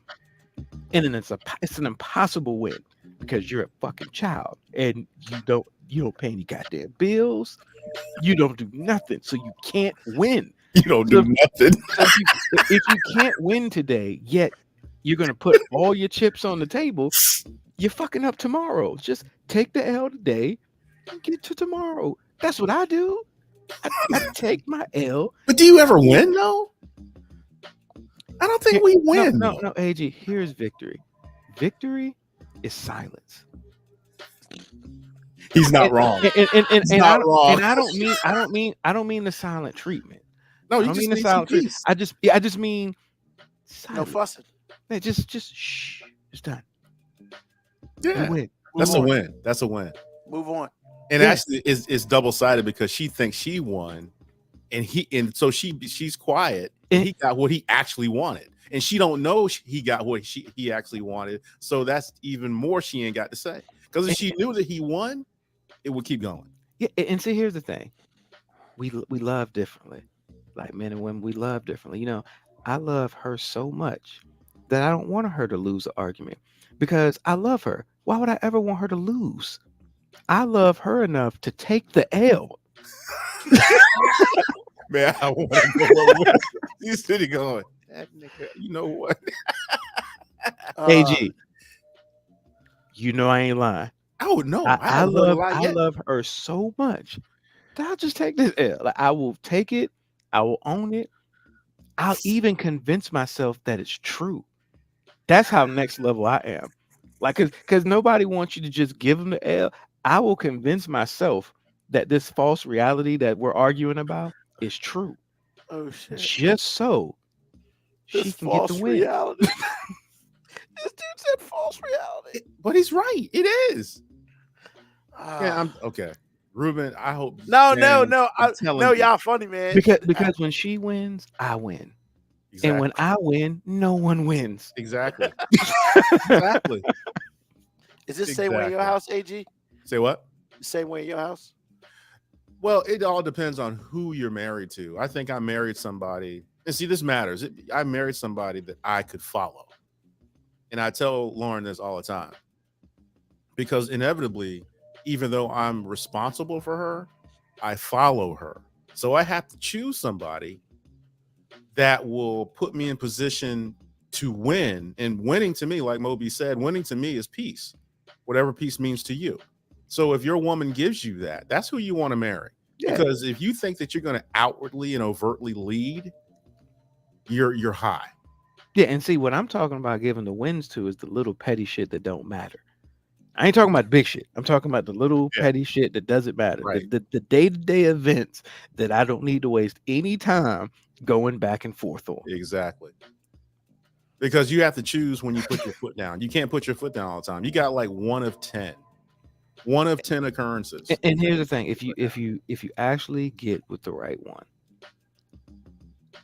Speaker 5: and then it's an impossible win because you're a fucking child and you don't pay any goddamn bills. You don't do nothing, so you can't win.
Speaker 2: You don't do nothing.
Speaker 5: If you can't win today, yet you're gonna put all your chips on the table, you're fucking up tomorrow. Just take the L today and get to tomorrow. That's what I do. I take my L.
Speaker 2: But do you ever win though? I don't think we win.
Speaker 5: No, AG, here's victory. Victory is silence.
Speaker 2: He's not wrong.
Speaker 5: And
Speaker 2: not wrong.
Speaker 5: And I don't mean the silent treatment.
Speaker 2: No,
Speaker 5: I don't mean the silent treatment. I just mean silence.
Speaker 4: No fussing.
Speaker 5: Yeah, just shh. It's done.
Speaker 2: Yeah,
Speaker 5: win.
Speaker 2: That's a win. That's a win.
Speaker 4: Move on.
Speaker 2: And actually, it's double-sided because she thinks she won, and so she's quiet. And he got what he actually wanted, and she don't know he got what he actually wanted. So that's even more she ain't got to say. Because if she knew that he won, it would keep going.
Speaker 5: Yeah, and see, here's the thing: we love differently. Like men and women, we love differently. You know, I love her so much that I don't want her to lose an argument because I love her. Why would I ever want her to lose? I love her enough to take the L.
Speaker 2: Man, I want to go over. He's sitting going, that nigga, you know what?
Speaker 5: AG, you know I ain't lying.
Speaker 2: Oh no,
Speaker 5: I love her so much that I'll just take this L. Like, I will take it. I will own it. I'll even convince myself that it's true. That's how next level I am. Like, because nobody wants you to just give them the L. I will convince myself that this false reality that we're arguing about is true.
Speaker 4: Oh shit!
Speaker 5: Just so
Speaker 4: this
Speaker 5: she can get the win.
Speaker 4: Reality. This dude said false reality,
Speaker 2: but he's right. It is. Yeah, I'm okay. Ruben, I hope.
Speaker 4: No. Y'all funny, man.
Speaker 5: Because when she wins, I win. Exactly. And when I win, no one wins.
Speaker 2: Exactly. Exactly.
Speaker 4: Is this the same way in your house, AG?
Speaker 2: Say what?
Speaker 4: Same way in your house?
Speaker 2: Well, it all depends on who you're married to. I think I married somebody, and see, this matters. I married somebody that I could follow. And I tell Lauren this all the time. Because inevitably, even though I'm responsible for her, I follow her. So I have to choose somebody that will put me in position to win. And winning to me, like Moby said, winning to me is peace, whatever peace means to you. So if your woman gives you that, that's who you want to marry. Yeah. Because if you think that you're going to outwardly and overtly lead, you're high.
Speaker 5: Yeah, and see what I'm talking about giving the wins to is the little petty shit that don't matter. I ain't talking about big shit. I'm talking about the little petty shit that doesn't matter.
Speaker 2: Right.
Speaker 5: The day-to-day events that I don't need to waste any time going back and forth on.
Speaker 2: Exactly. Because you have to choose when you put your foot down. You can't put your foot down all the time. You got like 1 of 10. 1 of 10 occurrences.
Speaker 5: And here's the thing: if you actually get with the right one,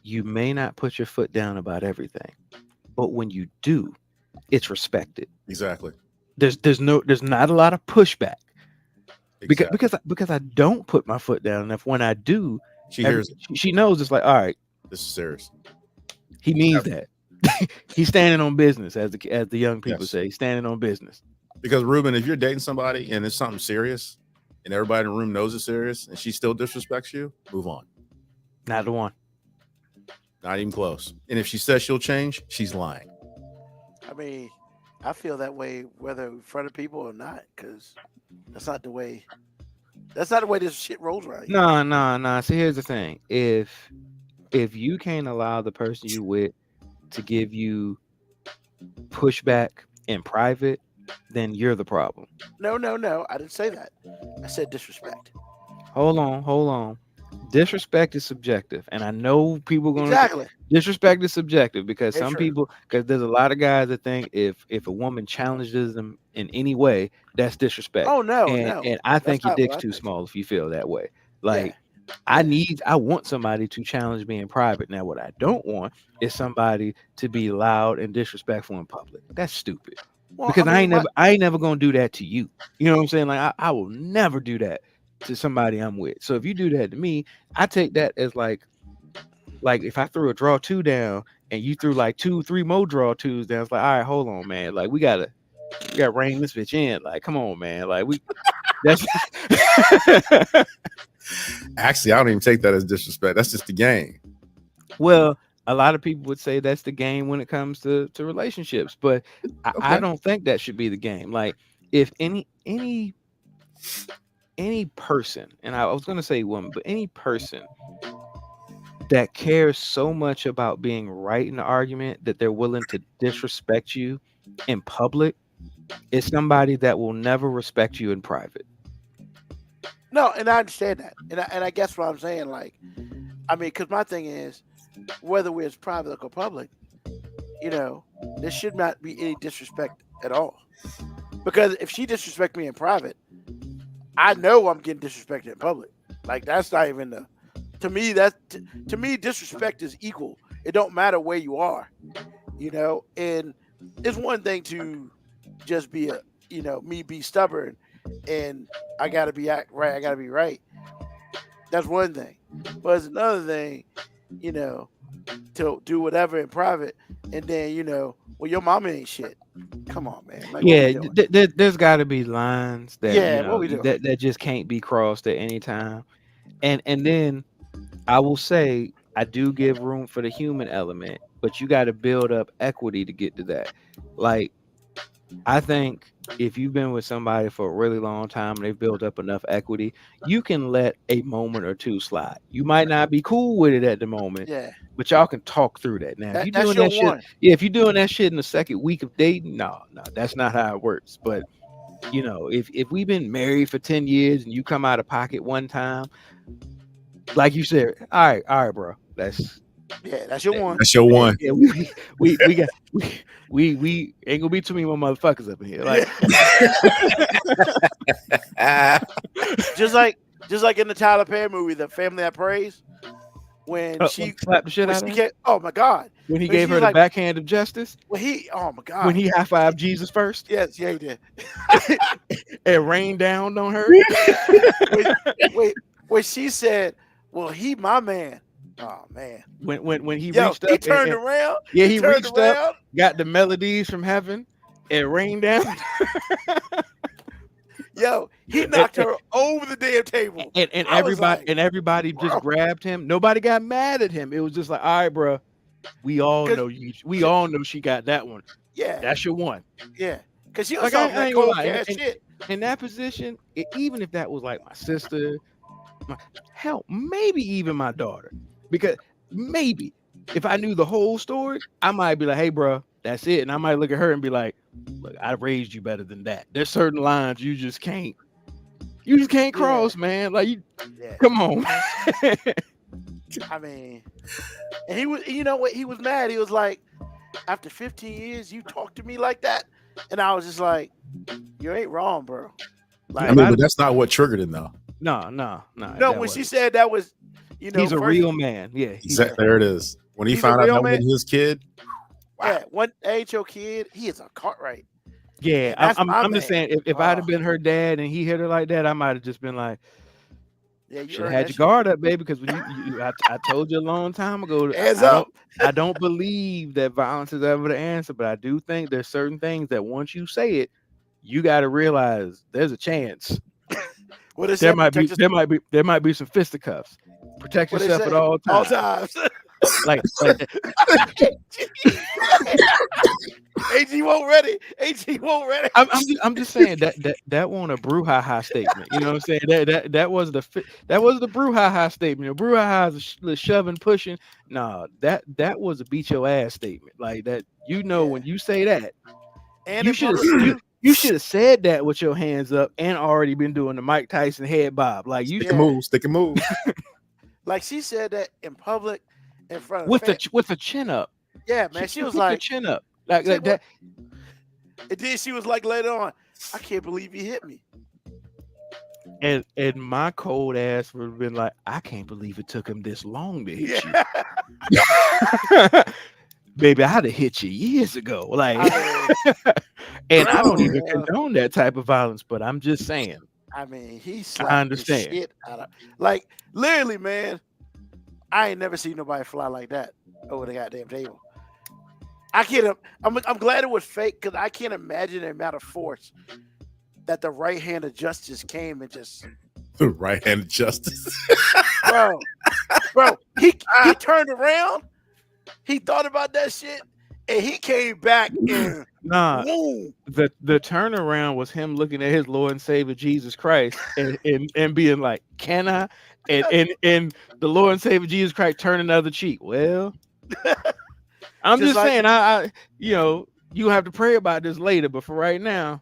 Speaker 5: you may not put your foot down about everything, but when you do, it's respected.
Speaker 2: Exactly.
Speaker 5: There's not a lot of pushback
Speaker 2: Exactly.
Speaker 5: because I don't put my foot down enough. When I do,
Speaker 2: She hears it.
Speaker 5: She knows it's like, all right,
Speaker 2: This is serious.
Speaker 5: he means that. He's standing on business, as the young people say. He's standing on business.
Speaker 2: Because Ruben, if you're dating somebody and it's something serious, and everybody in the room knows it's serious, and she still disrespects you, move on.
Speaker 5: Not the one.
Speaker 2: Not even close. And if she says she'll change, she's lying.
Speaker 4: I mean, I feel that way whether in front of people or not, because that's not the way this shit rolls right here.
Speaker 5: No. See, here's the thing: if you can't allow the person you with to give you pushback in private, then you're the problem.
Speaker 4: No. I didn't say that. I said disrespect.
Speaker 5: Hold on. Disrespect is subjective, and I know people going
Speaker 4: exactly.
Speaker 5: Disrespect is subjective because
Speaker 4: Very
Speaker 5: some
Speaker 4: true.
Speaker 5: people, because there's a lot of guys that think if a woman challenges them in any way, that's disrespect.
Speaker 4: Oh no,
Speaker 5: and I think your dick's too small if you feel that way. Like I want somebody to challenge me in private. Now, what I don't want is somebody to be loud and disrespectful in public. That's stupid.
Speaker 4: Well,
Speaker 5: Because I ain't never gonna do that to you. You know what I'm saying? Like I will never do that to somebody I'm with. So if you do that to me, I take that as like if I threw a draw 2 down and you threw like 2-3 more draw 2s down, it's like, all right, hold on, man. Like we gotta rein this bitch in. Like, come on, man. Like that's
Speaker 2: Actually, I don't even take that as disrespect. That's just the game.
Speaker 5: Well, a lot of people would say that's the game when it comes to relationships, but I don't think that should be the game. Like if any person, and I was going to say woman, but any person that cares so much about being right in the argument that they're willing to disrespect you in public is somebody that will never respect you in private.
Speaker 4: No, and I understand that, and I guess what I'm saying, like, I mean, because my thing is, whether it's private or public, you know, there should not be any disrespect at all. Because if she disrespects me in private, I know I'm getting disrespected in public. Like that's not even the. To me, disrespect is equal. It don't matter where you are, you know. And it's one thing to just be me be stubborn, and I gotta be right. I gotta be right. That's one thing. But it's another thing, you know, to do whatever in private, and then well, your mama ain't shit. Come on, man. Like,
Speaker 5: there's got to be lines that
Speaker 4: what we doing?
Speaker 5: that just can't be crossed at any time. And then I will say I do give room for the human element, but you got to build up equity to get to that. Like I think if you've been with somebody for a really long time and they've built up enough equity, you can let a moment or two slide. You might not be cool with it at the moment, but y'all can talk through that. Now, if you're doing that shit, if you're doing that shit in the second week of dating, no, that's not how it works. But you know, if we've been married for 10 years and you come out of pocket one time, like you said, all right, bro, that's
Speaker 4: your one.
Speaker 2: That's your one.
Speaker 5: Yeah, we ain't gonna be too many more motherfuckers up in here. Like
Speaker 4: just like in the Tyler Perry movie, The Family That Prays, when she
Speaker 5: slapped the shit out of him.
Speaker 4: Oh my God!
Speaker 5: When he gave her the backhand of justice.
Speaker 4: Oh my God!
Speaker 5: When he high-fived Jesus first.
Speaker 4: Yes, he did.
Speaker 5: It rained down on her.
Speaker 4: When she said, "Well, he my man." Oh man!
Speaker 5: When he reached up,
Speaker 4: he turned around.
Speaker 5: Yeah, he reached up, got the melodies from heaven. It rained down.
Speaker 4: He knocked her over the damn table,
Speaker 5: and everybody just grabbed him. Nobody got mad at him. It was just like, all right, bro, we all know you. We all know she got that one.
Speaker 4: Yeah,
Speaker 5: that's your one.
Speaker 4: Yeah, because she was
Speaker 5: like,
Speaker 4: that cold cash shit.
Speaker 5: In that position, even if that was like my sister, hell, maybe even my daughter, because maybe If I knew the whole story, I might be like, "Hey, bro, that's it," and I might look at her and be like, "Look, I raised you better than that. There's certain lines you just can't cross, man. Like, you, come on."
Speaker 4: I mean, and he was, you know what? He was mad. He was like, after 15 years, you talk to me like that, and I was just like, you ain't wrong, bro. Like,
Speaker 2: I mean, but that's not what triggered him, though.
Speaker 5: No.
Speaker 4: No, when she said that was, you know,
Speaker 5: he's a real man. Yeah,
Speaker 2: there it is. When he found out that was his kid.
Speaker 4: Wow. Yeah, when ain't your kid, he is a Cartwright.
Speaker 5: Yeah, I'm just saying, if I'd have been her dad and he hit her like that, I might have just been like, "Yeah, you should have had your guard up, baby." Because when I told you a long time ago, I don't believe that violence is ever the answer, but I do think there's certain things that once you say it, you got to realize there's a chance. There might be some fisticuffs. Protect yourself at all times. Like
Speaker 4: AG won't ready.
Speaker 5: I'm just saying that wasn't a brouhaha statement. You know what I'm saying? That was the brouhaha statement. The brouhaha is the shoving, pushing. No, that was a beat your ass statement. Like that. You know, when you say that, and you should have said that with your hands up and already been doing the Mike Tyson head bob. Like you
Speaker 2: stick and move.
Speaker 5: Like
Speaker 4: she said that in public. In front of
Speaker 5: with the chin up.
Speaker 4: Yeah, man. She was like,
Speaker 5: the chin up. Like that.
Speaker 4: And then she was like later on, I can't believe he hit me.
Speaker 5: And my cold ass would have been like, I can't believe it took him this long to hit you. Baby, I'd have hit you years ago. Like, and I don't even condone that type of violence, but I'm just saying.
Speaker 4: I mean,
Speaker 5: I understand.
Speaker 4: Shit out of, like, literally, man. I ain't never seen nobody fly like that over the goddamn table. I can't. I'm glad it was fake because I can't imagine the amount of force that the right hand of justice came and just.
Speaker 2: The right hand of justice,
Speaker 4: bro. He turned around. He thought about that shit, and he came back and
Speaker 5: the turnaround was him looking at his Lord and Savior Jesus Christ and being like, "Can I?" And the Lord and Savior Jesus Christ turn another cheek. Well, I'm just saying, I you have to pray about this later, but for right now,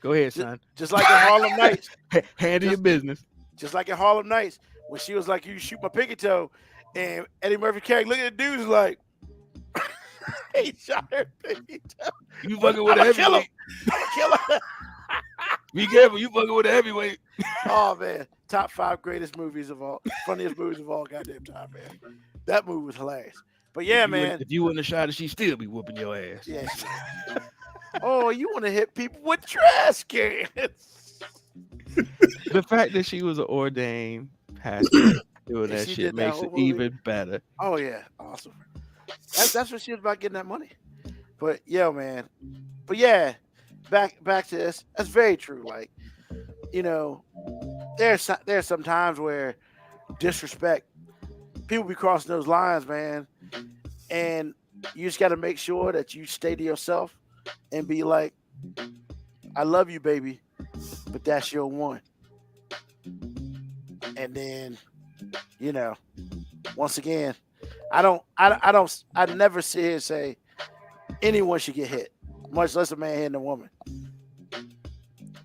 Speaker 5: go ahead, son.
Speaker 4: Just like in Harlem Nights,
Speaker 5: handle your business.
Speaker 4: Just like in Harlem Nights, when she was like, "You shoot my pinky toe," and Eddie Murphy Carey look at the dudes like, he shot her pinky toe.
Speaker 5: You fucking with a heavyweight.
Speaker 4: I'm a killer.
Speaker 5: Be careful, you fucking with a heavyweight.
Speaker 4: Oh man, top 5 greatest movies of all, funniest movies of all goddamn time, man. That movie was hilarious. But yeah, man,
Speaker 5: if you wouldn't have shot it, she'd still be whooping your ass.
Speaker 4: Yeah. Oh, you want to hit people with trash cans?
Speaker 5: The fact that she was an ordained pastor doing that shit makes it even better.
Speaker 4: Oh yeah, awesome. That's what she was about, getting that money. But yeah, man. But yeah, back to this. That's very true. Like, you know, there's some times where disrespect, people be crossing those lines, man, and you just got to make sure that you stay to yourself and be like, I love you, baby, but that's your one. And then, you know, once again, I never sit here and say anyone should get hit, much less a man hitting a woman.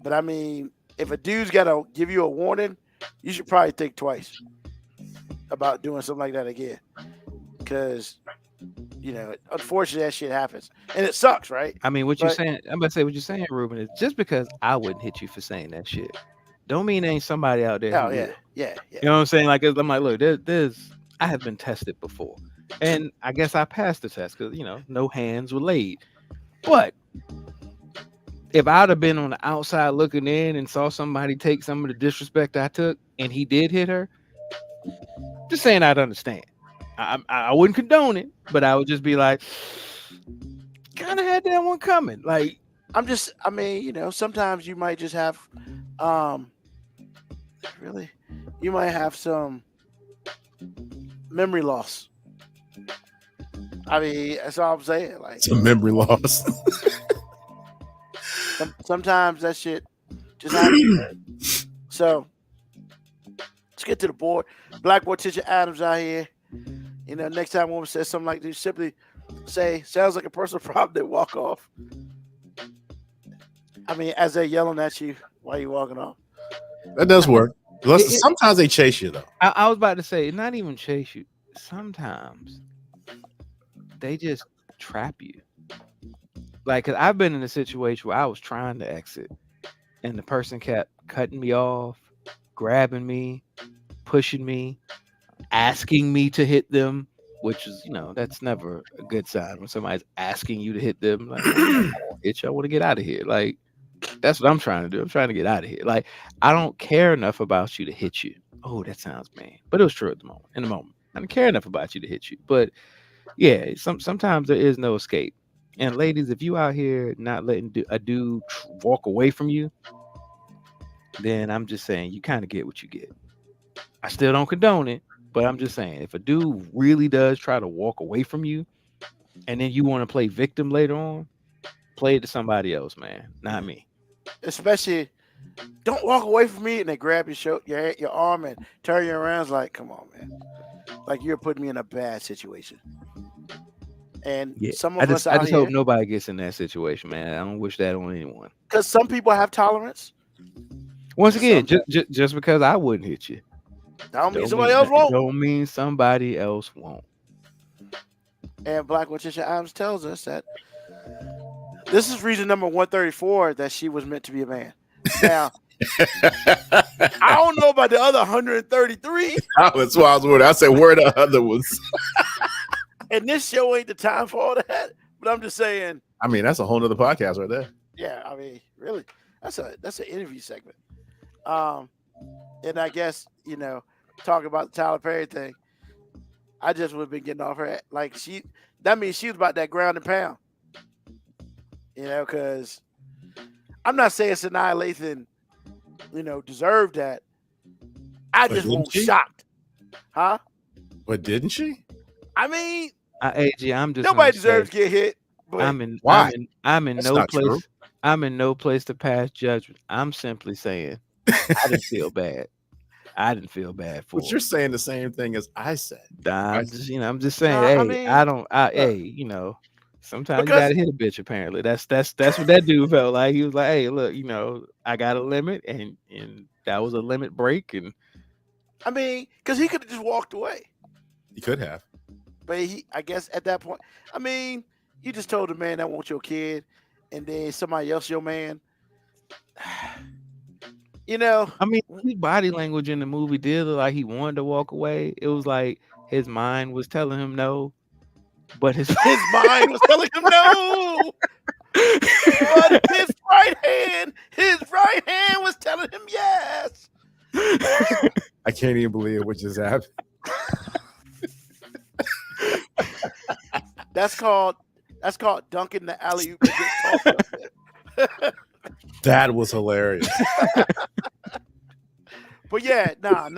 Speaker 4: But I mean, if a dude's got to give you a warning, you should probably think twice about doing something like that again. Because, you know, unfortunately, that shit happens. And it sucks, right?
Speaker 5: I mean, what you're saying, I'm about to say what you're saying, Ruben, is just because I wouldn't hit you for saying that shit, don't mean there ain't somebody out there.
Speaker 4: Oh, yeah. You
Speaker 5: know what I'm saying? Like, I'm like, look, I have been tested before. And I guess I passed the test because, you know, no hands were laid. But if I'd have been on the outside looking in and saw somebody take some of the disrespect I took and he did hit her, just saying I'd understand. I wouldn't condone it, but I would just be like, kind of had that one coming. Like,
Speaker 4: I mean, you know, sometimes you might just have, you might have some memory loss. I mean, that's all I'm saying. Like,
Speaker 2: some memory loss.
Speaker 4: Sometimes that shit just happens. So let's get to the board. Black boy Tisha Adams out here. Next time a woman says something like this, simply say, "Sounds like a personal problem," then walk off. I mean, as they're yelling at you while you're walking off.
Speaker 2: That does work. Sometimes they chase you though.
Speaker 5: I was about to say, not even chase you. Sometimes they just trap you. Like, cause I've been in a situation where I was trying to exit, and the person kept cutting me off, grabbing me, pushing me, asking me to hit them, which is, that's never a good sign when somebody's asking you to hit them. Like, bitch, I want to get out of here. Like, that's what I'm trying to do. I'm trying to get out of here. Like, I don't care enough about you to hit you. Oh, that sounds mean, but it was true at the moment. In the moment, I don't care enough about you to hit you. But yeah, sometimes there is no escape. And ladies, if you out here not letting a dude walk away from you, then I'm just saying you kind of get what you get. I still don't condone it, but I'm just saying if a dude really does try to walk away from you, and then you want to play victim later on, play it to somebody else, man, not me.
Speaker 4: Especially, don't walk away from me, and they grab your arm and turn you around. It's like, come on, man, like you're putting me in a bad situation. And some of us
Speaker 5: I just hope nobody gets in that situation, man. I don't wish that on anyone.
Speaker 4: Because some people have tolerance.
Speaker 5: Once again, just because I wouldn't hit you,
Speaker 4: don't mean somebody else won't.
Speaker 5: Don't mean somebody else won't.
Speaker 4: And Black Letitia Adams tells us that this is reason number 134 that she was meant to be a man. Now, I don't know about the other 133.
Speaker 2: That's why I was wondering. I said, where are the other ones?
Speaker 4: And this show ain't the time for all that. But I'm just saying.
Speaker 2: I mean, that's a whole nother podcast right there.
Speaker 4: Yeah, I mean, really, that's an interview segment. And I guess talking about the Tyler Perry thing, I just would have been getting off her like that means she was about that ground and pound. Because I'm not saying Sanaa Lathan, deserved that. I just was shocked. Huh?
Speaker 2: But didn't she?
Speaker 4: I mean,
Speaker 5: AG, I'm just
Speaker 4: nobody deserves to get hit. But
Speaker 5: I'm in
Speaker 2: That's
Speaker 5: no place.
Speaker 2: True.
Speaker 5: I'm in no place to pass judgment. I'm simply saying I didn't feel bad. I didn't feel bad for.
Speaker 2: But you're saying the same thing as I said.
Speaker 5: I'm just saying. Hey, sometimes you gotta hit a bitch. Apparently, that's what that dude felt like. He was like, hey, look, I got a limit, and that was a limit break, and
Speaker 4: I mean, because he could have just walked away.
Speaker 2: He could have.
Speaker 4: But I guess at that point, I mean, you just told the man that wants your kid, and then somebody else your man.
Speaker 5: I mean, his body language in the movie did look like he wanted to walk away. It was like his mind was telling him no, but his
Speaker 4: mind was telling him no. But his right hand was telling him yes.
Speaker 2: I can't even believe what just happened.
Speaker 4: That's called dunking the alley-oop.
Speaker 2: That was hilarious.
Speaker 4: But yeah, nah.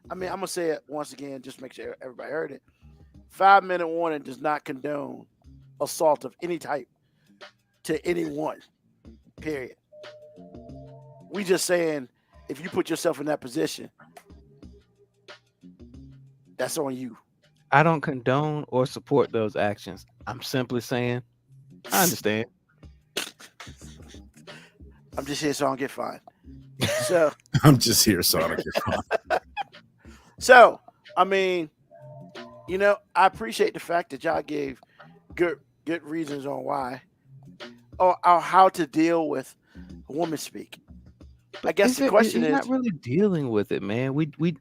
Speaker 4: I mean, I'm gonna say it once again, just make sure everybody heard it. 5-minute warning does not condone assault of any type to anyone. Period. We just saying if you put yourself in that position, that's on you.
Speaker 5: I don't condone or support those actions. I'm simply saying I understand.
Speaker 4: I'm just here so I don't get fined. So
Speaker 2: I'm just here so I don't get fined.
Speaker 4: So, I mean, I appreciate the fact that y'all gave good reasons on why or how to deal with woman speak. I guess the question is
Speaker 5: not really dealing with it, man. We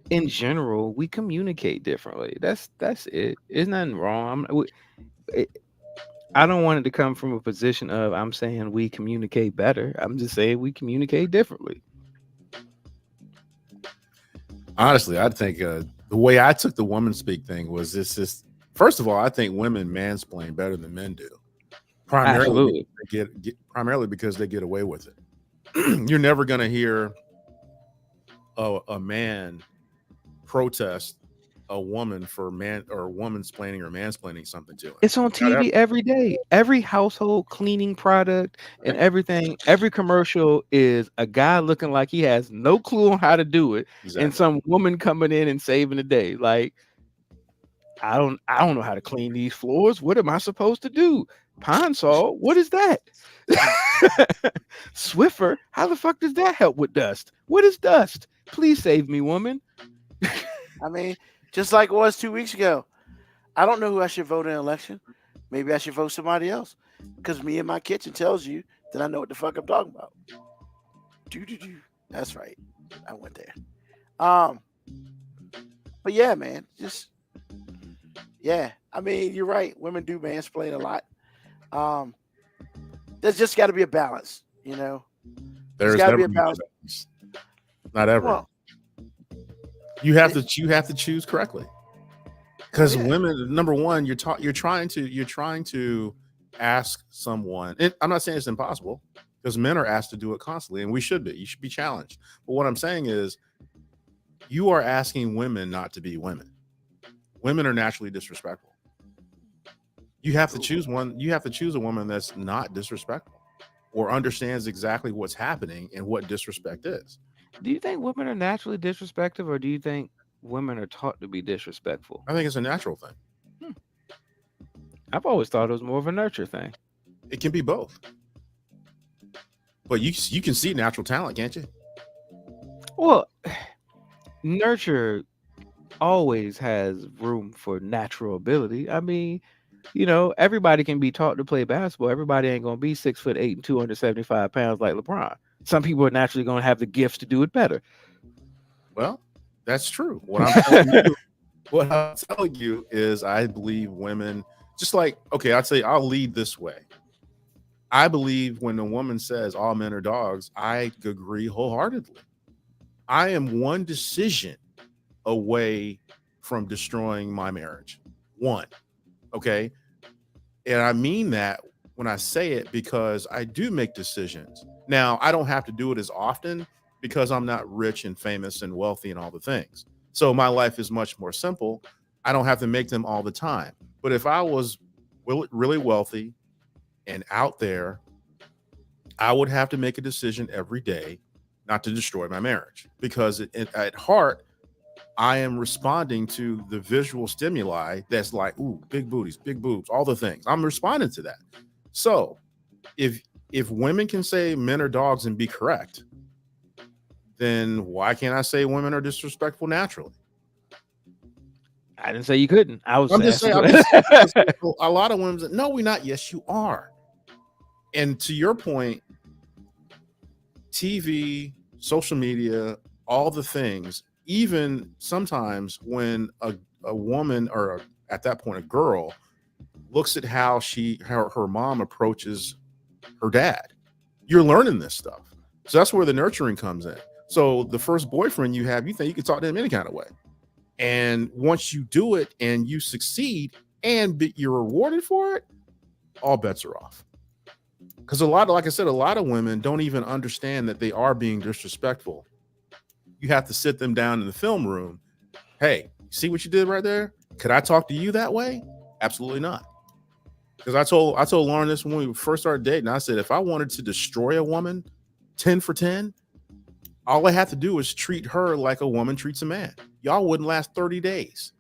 Speaker 5: in general, we communicate differently. That's it. There's nothing wrong. I don't want it to come from a position of I'm saying we communicate better. I'm just saying we communicate differently.
Speaker 2: Honestly, I think the way I took the woman speak thing was this. First of all, I think women mansplain better than men do. Primarily because they get away with it. You're never going to hear a man protest a woman for man or woman-splaining or mansplaining something to him.
Speaker 5: It's on TV every day. Every household cleaning product and everything, every commercial is a guy looking like he has no clue on how to do it, and some woman coming in and saving the day. Like, I don't know how to clean these floors. What am I supposed to do? Pine Sol, what is that? Swiffer, how the fuck does that help with dust? What is dust? Please save me, woman.
Speaker 4: I mean, just like it was 2 weeks ago. I don't know who I should vote in an election. Maybe I should vote somebody else. Because me in my kitchen tells you that I know what the fuck I'm talking about. That's right. I went there. But yeah, man. Yeah. I mean, you're right. Women do mansplain a lot. There's just got to be a balance, you know?
Speaker 2: There's got to be a balance. Not ever. Well, you have to choose correctly. Because women, number one, you're trying to ask someone, and I'm not saying it's impossible, because men are asked to do it constantly, and we should be. You should be challenged. But what I'm saying is, you are asking women not to be women. Women are naturally disrespectful. You have to choose one. You have to choose a woman that's not disrespectful, or understands exactly what's happening and what disrespect is.
Speaker 5: Do you think women are naturally disrespectful, or do you think women are taught to be disrespectful?
Speaker 2: I think it's a natural thing.
Speaker 5: I've always thought it was more of a nurture thing.
Speaker 2: It can be both. But you can see natural talent, can't you?
Speaker 5: Well, nurture always has room for natural ability. I mean, you know, everybody can be taught to play basketball. Everybody ain't gonna be 6'8" and 275 pounds like LeBron. Some people are naturally gonna have the gifts to do it better.
Speaker 2: Well, that's true. What I'm telling you is, I believe women, just like, okay, I'll lead this way. I believe when a woman says all men are dogs, I agree wholeheartedly. I am one decision away from destroying my marriage. One. Okay. And I mean that when I say it, because I do make decisions. Now, I don't have to do it as often because I'm not rich and famous and wealthy and all the things. So my life is much more simple. I don't have to make them all the time. But if I was really wealthy and out there, I would have to make a decision every day not to destroy my marriage, because at heart, I am responding to the visual stimuli that's like, ooh, big booties, big boobs, all the things. I'm responding to that. So if women can say men are dogs and be correct, then why can't I say women are disrespectful naturally?
Speaker 5: I didn't say you couldn't. I'm just saying
Speaker 2: a lot of women say, no, we're not. Yes, you are. And to your point, TV, social media, all the things, even sometimes when a woman, or at that point a girl, looks at how her mom approaches her dad, you're learning this stuff. So that's where the nurturing comes in. So the first boyfriend you have, you think you can talk to him any kind of way. And once you do it and you succeed and you're rewarded for it, all bets are off. Because like I said, a lot of women don't even understand that they are being disrespectful. You have to sit them down in the film room. Hey, see what you did right there? Could I talk to you that way? Absolutely not. Because I told Lauren this when we first started dating. I said, if I wanted to destroy a woman 10 for 10, all I have to do is treat her like a woman treats a man. Y'all wouldn't last 30 days.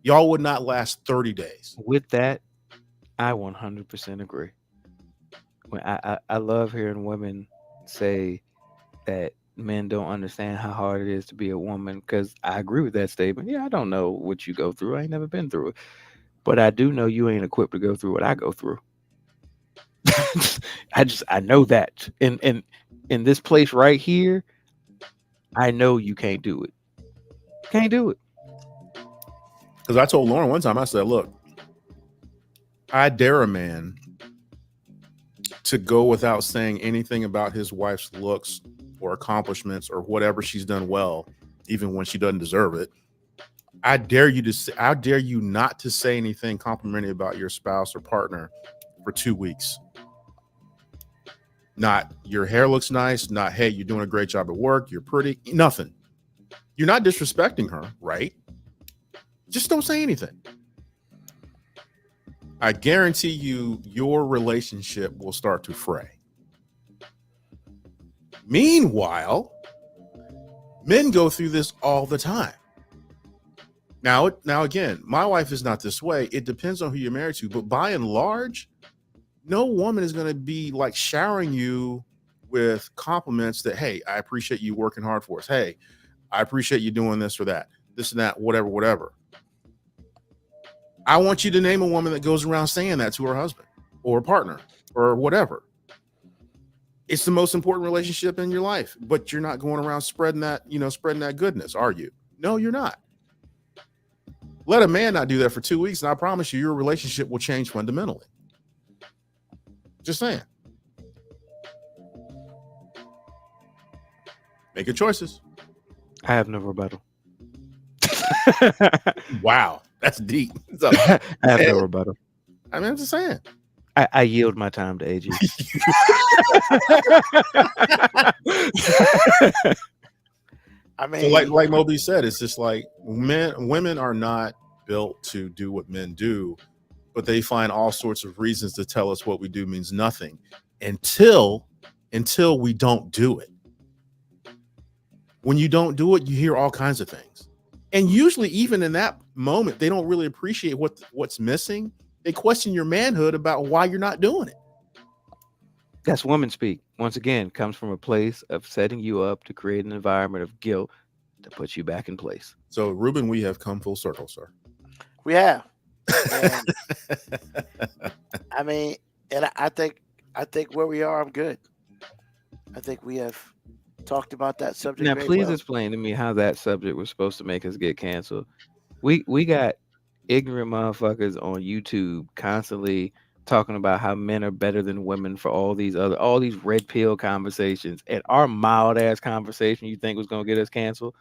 Speaker 2: Y'all would not last 30 days.
Speaker 5: With that, I 100% agree. When I love hearing women say that men don't understand how hard it is to be a woman, because I agree with that statement. Yeah, I don't know what you go through. I ain't never been through it. But I do know you ain't equipped to go through what I go through. I know that. In this place right here, I know you can't do it. Can't do it.
Speaker 2: Because I told Lauren one time, I said, look, I dare a man to go without saying anything about his wife's looks or accomplishments or whatever she's done well, even when she doesn't deserve it. I dare you not to say anything complimentary about your spouse or partner for 2 weeks. Not your hair looks nice, not, hey, you're doing a great job at work, you're pretty, nothing. You're not disrespecting her, right? Just don't say anything. I guarantee you, your relationship will start to fray. Meanwhile, men go through this all the time. Now again, my wife is not this way. It depends on who you're married to, but by and large, no woman is going to be like showering you with compliments that, hey, I appreciate you working hard for us. Hey, I appreciate you doing this or that, this and that, whatever. I want you to name a woman that goes around saying that to her husband or partner or whatever. It's the most important relationship in your life, but you're not going around spreading that goodness, are you? No, you're not. Let a man not do that for 2 weeks, and I promise you, your relationship will change fundamentally. Just saying. Make your choices.
Speaker 5: I have no rebuttal.
Speaker 2: Wow, that's deep. So,
Speaker 5: I have no rebuttal.
Speaker 2: I mean, I'm just saying.
Speaker 5: I yield my time to AG.
Speaker 4: I mean,
Speaker 2: So like Moby said, it's just like women are not built to do what men do, but they find all sorts of reasons to tell us what we do means nothing until we don't do it. When you don't do it, you hear all kinds of things. And usually even in that moment, they don't really appreciate what's missing. They question your manhood about why you're not doing it.
Speaker 5: That's woman speak. Once again, comes from a place of setting you up to create an environment of guilt to put you back in place.
Speaker 2: So, Ruben, we have come full circle, sir.
Speaker 4: we have. And, I mean, and I think where we are, I'm good. I think we have talked about that subject.
Speaker 5: Now,
Speaker 4: very
Speaker 5: please
Speaker 4: well.
Speaker 5: explain to me how that subject was supposed to make us get canceled. We got ignorant motherfuckers on YouTube constantly talking about how men are better than women for all these red pill conversations, and our mild ass conversation you think was gonna get us canceled?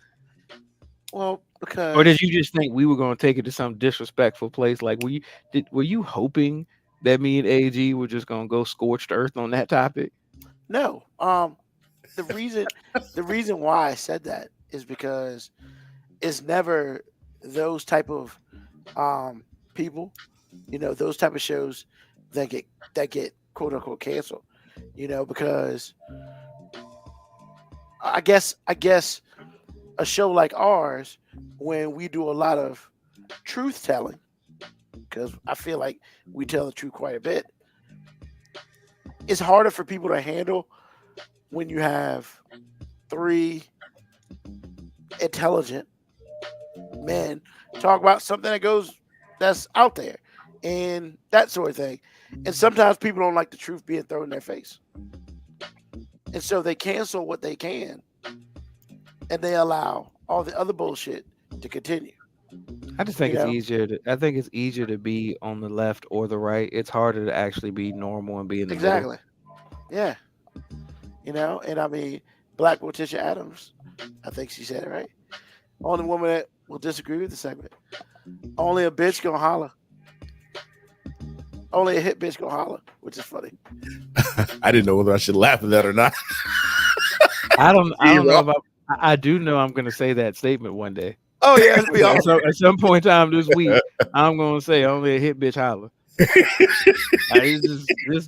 Speaker 4: Well, because
Speaker 5: Or did you just think we were gonna take it to some disrespectful place? Like, were you hoping that me and AG were just gonna go scorched earth on that topic?
Speaker 4: no, the reason why I said that is because it's never those type of people, those type of shows that get quote unquote canceled, because I guess a show like ours, when we do a lot of truth telling, because I feel like we tell the truth quite a bit, it's harder for people to handle when you have 3 intelligent men talk about something that's out there and that sort of thing. And sometimes people don't like the truth being thrown in their face. And so they cancel what they can and they allow all the other bullshit to continue.
Speaker 5: I just think it's easier to be on the left or the right. It's harder to actually be normal and be in the middle.
Speaker 4: Exactly. Yeah. And I mean, Black Morticia Adams, I think she said it right. Only woman that will disagree with the segment. Only a bitch gonna holler. Only a hit bitch gonna holler, which is funny.
Speaker 2: I didn't know whether I should laugh at that or not.
Speaker 5: I don't know about. I do know I'm gonna say that statement one day.
Speaker 4: Oh yeah, we all.
Speaker 5: At some point in time this week, I'm gonna say only a hit bitch holler.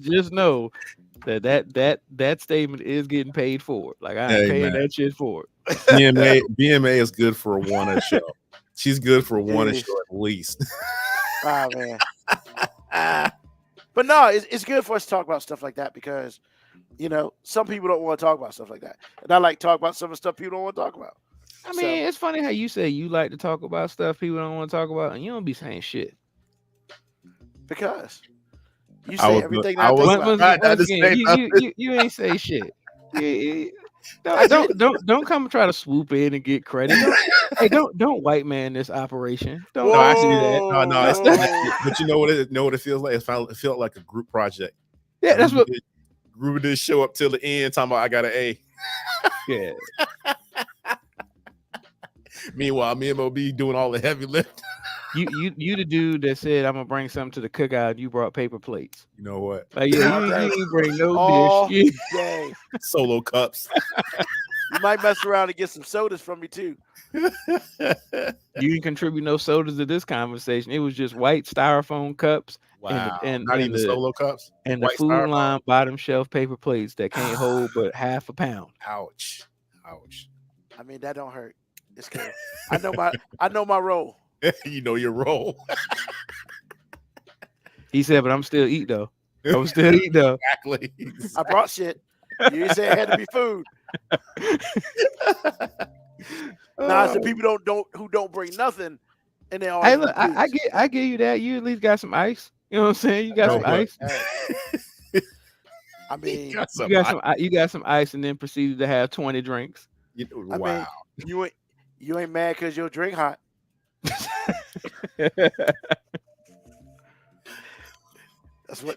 Speaker 5: Just know that statement is getting paid for. Like, I'm paying that shit for it.
Speaker 2: BMA is good for one a show. She's good for one a show at least.
Speaker 4: Oh man. But no, it's good for us to talk about stuff like that because, some people don't want to talk about stuff like that. And I like to talk about some of the stuff people don't want to talk about.
Speaker 5: I mean, it's funny how you say you like to talk about stuff people don't want to talk about, and you don't be saying shit.
Speaker 4: Because you say everything that I think about.
Speaker 5: You ain't say shit. Don't come try to swoop in and get credit. Don't white man this operation. Don't
Speaker 2: actually that. No, it's not. But you know what it feels like? It felt like a group project.
Speaker 5: Yeah, that's what
Speaker 2: Ruben did show up till the end talking about I got an A.
Speaker 5: Yeah.
Speaker 2: Meanwhile, me and Moby doing all the heavy lift.
Speaker 5: You the dude that said I'm gonna bring something to the cookout and you brought paper plates.
Speaker 2: You know what?
Speaker 5: Like, you ain't bring no dish.
Speaker 4: Day.
Speaker 2: Solo cups.
Speaker 4: You might mess around and get some sodas from me too.
Speaker 5: You didn't contribute no sodas to this conversation. It was just white styrofoam cups.
Speaker 2: Wow.
Speaker 5: And
Speaker 2: Not even
Speaker 5: the
Speaker 2: solo cups.
Speaker 5: and the
Speaker 2: White
Speaker 5: food
Speaker 2: styrofoam?
Speaker 5: line bottom shelf paper plates that can't hold but half a pound.
Speaker 2: Ouch. Ouch.
Speaker 4: I mean, that don't hurt. It's good. I know my role.
Speaker 2: You know your role.
Speaker 5: He said, but I'm still eat though. I was still eat though.
Speaker 2: Exactly.
Speaker 4: I brought shit. You didn't say it had to be food. Nah, some people who don't bring nothing, and they all.
Speaker 5: Hey, look, I give you that. You at least got some ice. You know what I'm saying? You got some ice.
Speaker 4: I mean,
Speaker 5: You got some ice, and then proceeded to have 20 drinks.
Speaker 2: Wow.
Speaker 4: I mean, you ain't mad because your drink hot.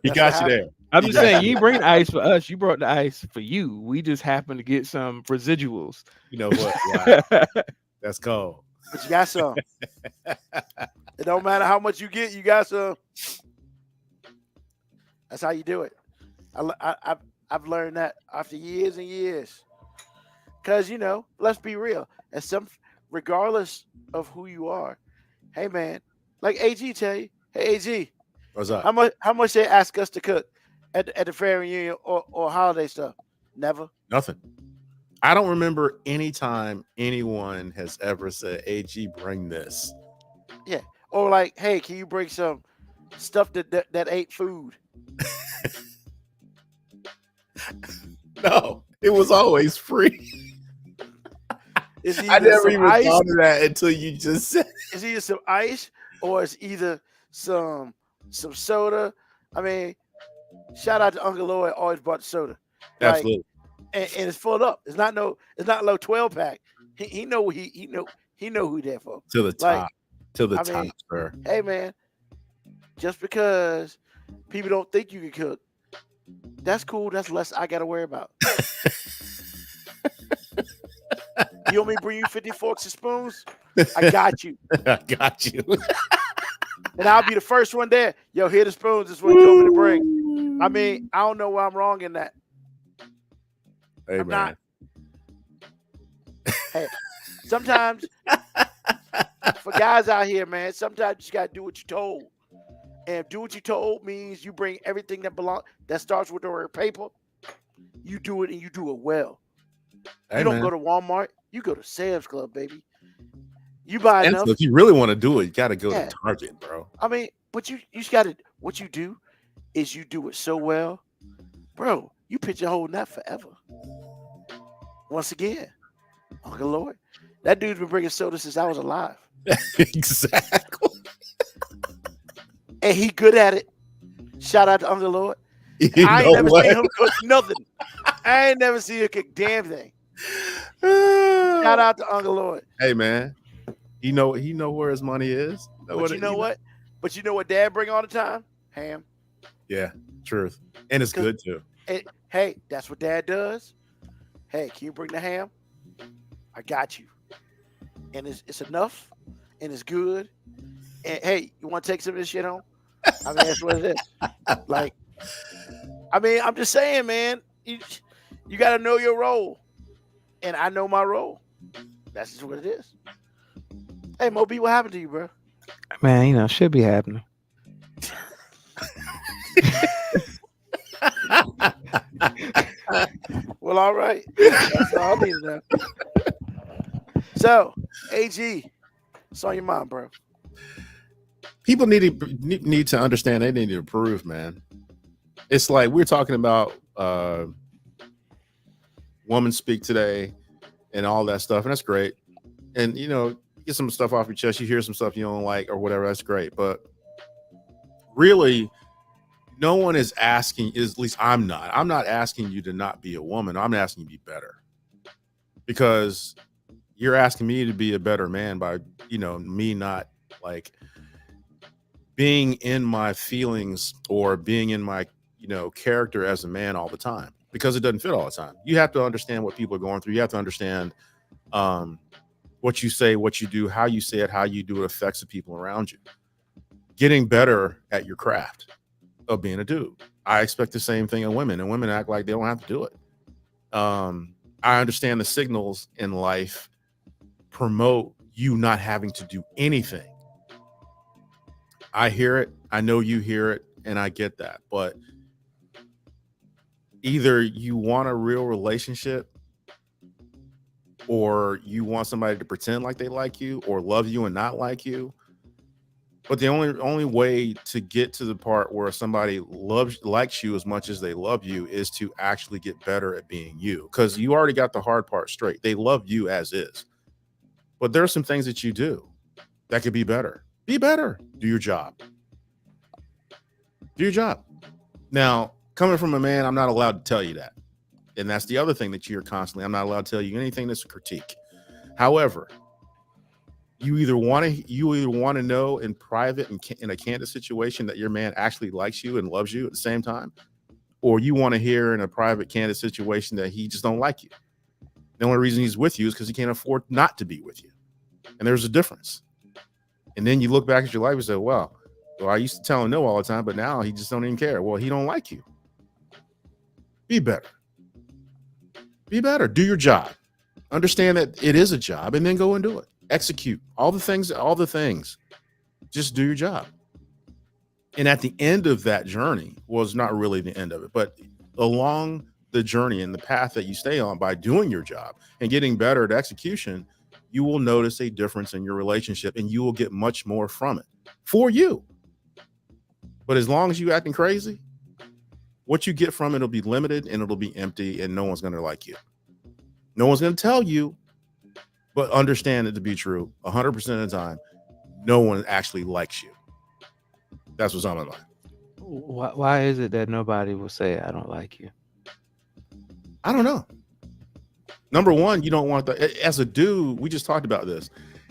Speaker 2: He got you there.
Speaker 5: I'm just saying, you bring ice for us. You brought the ice for you. We just happened to get some residuals.
Speaker 2: You know what? Wow. That's cold.
Speaker 4: But you got some. It don't matter how much you get. You got some. That's how you do it. I've learned that after years and years. Because, let's be real. Regardless of who you are, hey, man, like AG tell you, hey, AG,
Speaker 2: what's up?
Speaker 4: How much they ask us to cook at the fair reunion or holiday stuff? Never.
Speaker 2: Nothing. I don't remember any time anyone has ever said, AG, bring this.
Speaker 4: Yeah. Or like, hey, can you bring some stuff that ain't food?
Speaker 2: No, it was always free. I never even thought of that until you just said it.
Speaker 4: It's either some ice or it's either some soda. I mean, shout out to Uncle Lloyd, always brought the soda.
Speaker 2: Absolutely.
Speaker 4: And it's filled up. It's not no 12-pack. He know who there for.
Speaker 2: To the top. To the top, sir.
Speaker 4: Hey man, just because people don't think you can cook, that's cool. That's less I gotta worry about. You want me to bring you 50 forks and spoons? I got you.
Speaker 2: I got you.
Speaker 4: And I'll be the first one there. Yo, here the spoons. This is what you told me to bring. I mean, I don't know why I'm wrong in that.
Speaker 2: Hey,
Speaker 4: I'm
Speaker 2: man.
Speaker 4: not. Hey, sometimes for guys out here, man, sometimes you just gotta do what you're told. And do what you told means you bring everything that starts with the word paper. You do it and you do it well.
Speaker 2: Hey,
Speaker 4: you don't go to Walmart. You go to Sam's Club, baby. You buy enough.
Speaker 2: If you really want to do it, you got to go to Target, bro.
Speaker 4: I mean, but you just got to. What you do is you do it so well, bro. You picture holding that forever. Once again, Uncle Lloyd, that dude's been bringing soda since I was alive.
Speaker 2: Exactly.
Speaker 4: And he good at it. Shout out to Uncle Lloyd. I ain't never seen him cook nothing. I ain't never seen him cook damn thing. Shout out to Uncle Lloyd.
Speaker 2: Hey man, he know where his money is.
Speaker 4: But you know what? But you know what Dad bring all the time? Ham.
Speaker 2: Yeah, truth, and it's good too.
Speaker 4: Hey, that's what Dad does. Hey, can you bring the ham? I got you. And it's enough, and it's good. And hey, you want to take some of this shit home? I mean, that's what it is. Like, I mean, I'm just saying, man. You got to know your role, and I know my role. That's just what it is. Hey, Moby, what happened to you, bro?
Speaker 5: Man, should be happening.
Speaker 4: Well, all right. That's all I need to know. So, AG, it's on your mind, bro.
Speaker 2: People need to understand they need to improve, man. It's like we're talking about woman speak today and all that stuff, and that's great. And get some stuff off your chest. You hear some stuff you don't like or whatever, that's great. But really, no one is asking, at least I'm not asking you to not be a woman. I'm asking you to be better. Because you're asking me to be a better man by, me not like being in my feelings or being in my, character as a man all the time, because it doesn't fit all the time. You have to understand what people are going through. You have to understand what you say, what you do, how you say it, how you do it affects the people around you. Getting better at your craft of being a dude. I expect the same thing of women, and women act like they don't have to do it. I understand the signals in life promote you not having to do anything. I hear it. I know you hear it, and I get that. But either you want a real relationship, or you want somebody to pretend like they like you or love you and not like you. But the only way to get to the part where somebody likes you as much as they love you is to actually get better at being you, because you already got the hard part straight. They love you as is, but there are some things that you do that could be better. Be better. Do your job. Do your job. Now, coming from a man, I'm not allowed to tell you that. And that's the other thing that you hear constantly. I'm not allowed to tell you anything that's a critique. However, you either want to know in private and in a candid situation that your man actually likes you and loves you at the same time, or you want to hear in a private candid situation that he just don't like you. The only reason he's with you is because he can't afford not to be with you. And there's a difference. And then you look back at your life and say, well, I used to tell him no all the time, but now he just don't even care. Well, he don't like you. Be better. Be better. Do your job. Understand that it is a job, and then go and do it. Execute all the things. Just do your job. And at the end of that journey, was not really the end of it, but along the journey and the path that you stay on by doing your job and getting better at execution, you will notice a difference in your relationship, and you will get much more from it for you. But as long as you acting crazy, what you get from it will be limited, and it'll be empty, and no one's going to like you. No one's going to tell you, but understand it to be true. 100% of the time, no one actually likes you. That's what's on my mind.
Speaker 5: Why is it that nobody will say, I don't like you?
Speaker 2: I don't know. Number one, you don't want that. As a dude, we just talked about this.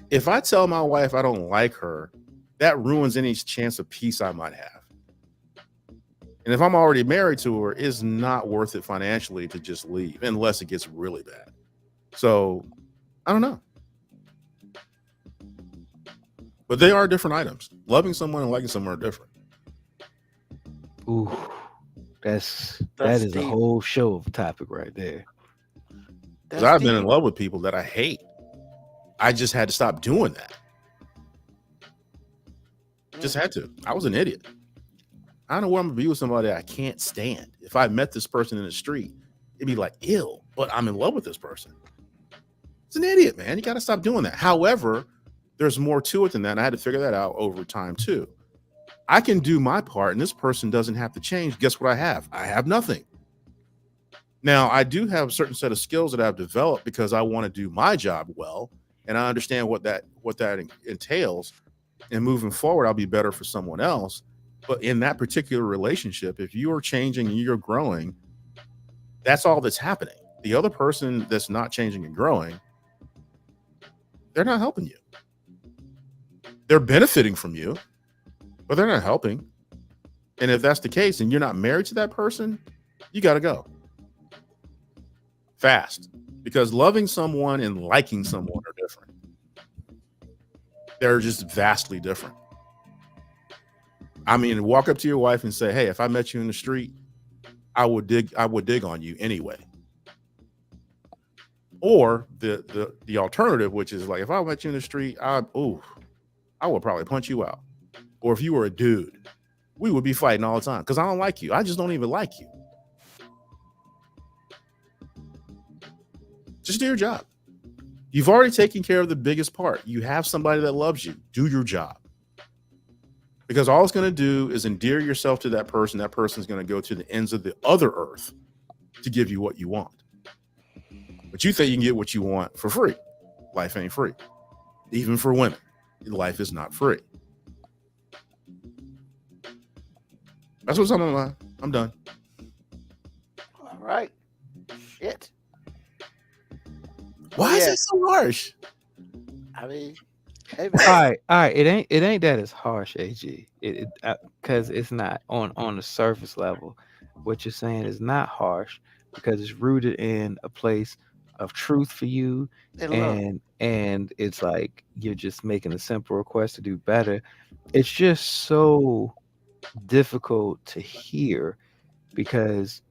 Speaker 2: If I tell my wife I don't like her, that ruins any chance of peace I might have. And if I'm already married to her, it's not worth it financially to just leave unless it gets really bad. So I don't know. But they are different items. Loving someone and liking someone are different.
Speaker 5: Ooh, that is
Speaker 4: deep.
Speaker 5: a whole show of a topic right there.
Speaker 2: Because I've been in love with people that I hate. I just had to stop doing that. Just had to. I was an idiot. I don't know where I'm gonna be with somebody I can't stand. If I met this person in the street, it'd be like, ew, but I'm in love with this person. It's an idiot, man. You got to stop doing that. However, there's more to it than that. And I had to figure that out over time too. I can do my part and this person doesn't have to change. Guess what I have? I have nothing. Now, I do have a certain set of skills that I've developed because I want to do my job well. And I understand what that entails. And moving forward, I'll be better for someone else. But in that particular relationship, if you are changing and you're growing, that's all that's happening. The other person that's not changing and growing, they're not helping you. They're benefiting from you, but they're not helping. And if that's the case and you're not married to that person, you got to go fast, because loving someone and liking someone are different. They're just vastly different. I mean, walk up to your wife and say, hey, if I met you in the street, I would dig on you anyway. Or the alternative, which is like, if I met you in the street, I would probably punch you out. Or if you were a dude, we would be fighting all the time because I don't like you. I just don't even like you. Just do your job. You've already taken care of the biggest part. You have somebody that loves you. Do your job. Because all it's going to do is endear yourself to that person. That person's going to go to the ends of the other earth to give you what you want. But you think you can get what you want for free. Life ain't free. Even for women, life is not free. That's what's on my mind. I'm done.
Speaker 4: All right. Shit.
Speaker 2: Why is it so harsh?
Speaker 4: I mean, hey,
Speaker 5: all right. It ain't that it's harsh, AG. Because it's not on the surface level. What you're saying is not harsh because it's rooted in a place of truth for you, and it's like you're just making a simple request to do better. It's just so difficult to hear because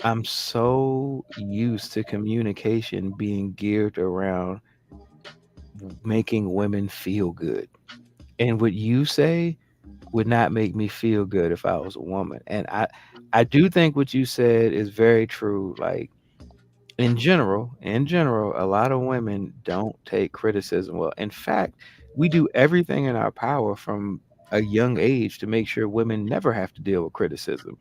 Speaker 5: I'm so used to communication being geared around making women feel good. And what you say would not make me feel good if I was a woman. And I do think what you said is very true. Like in general, a lot of women don't take criticism well. In fact, we do everything in our power from a young age to make sure women never have to deal with criticism.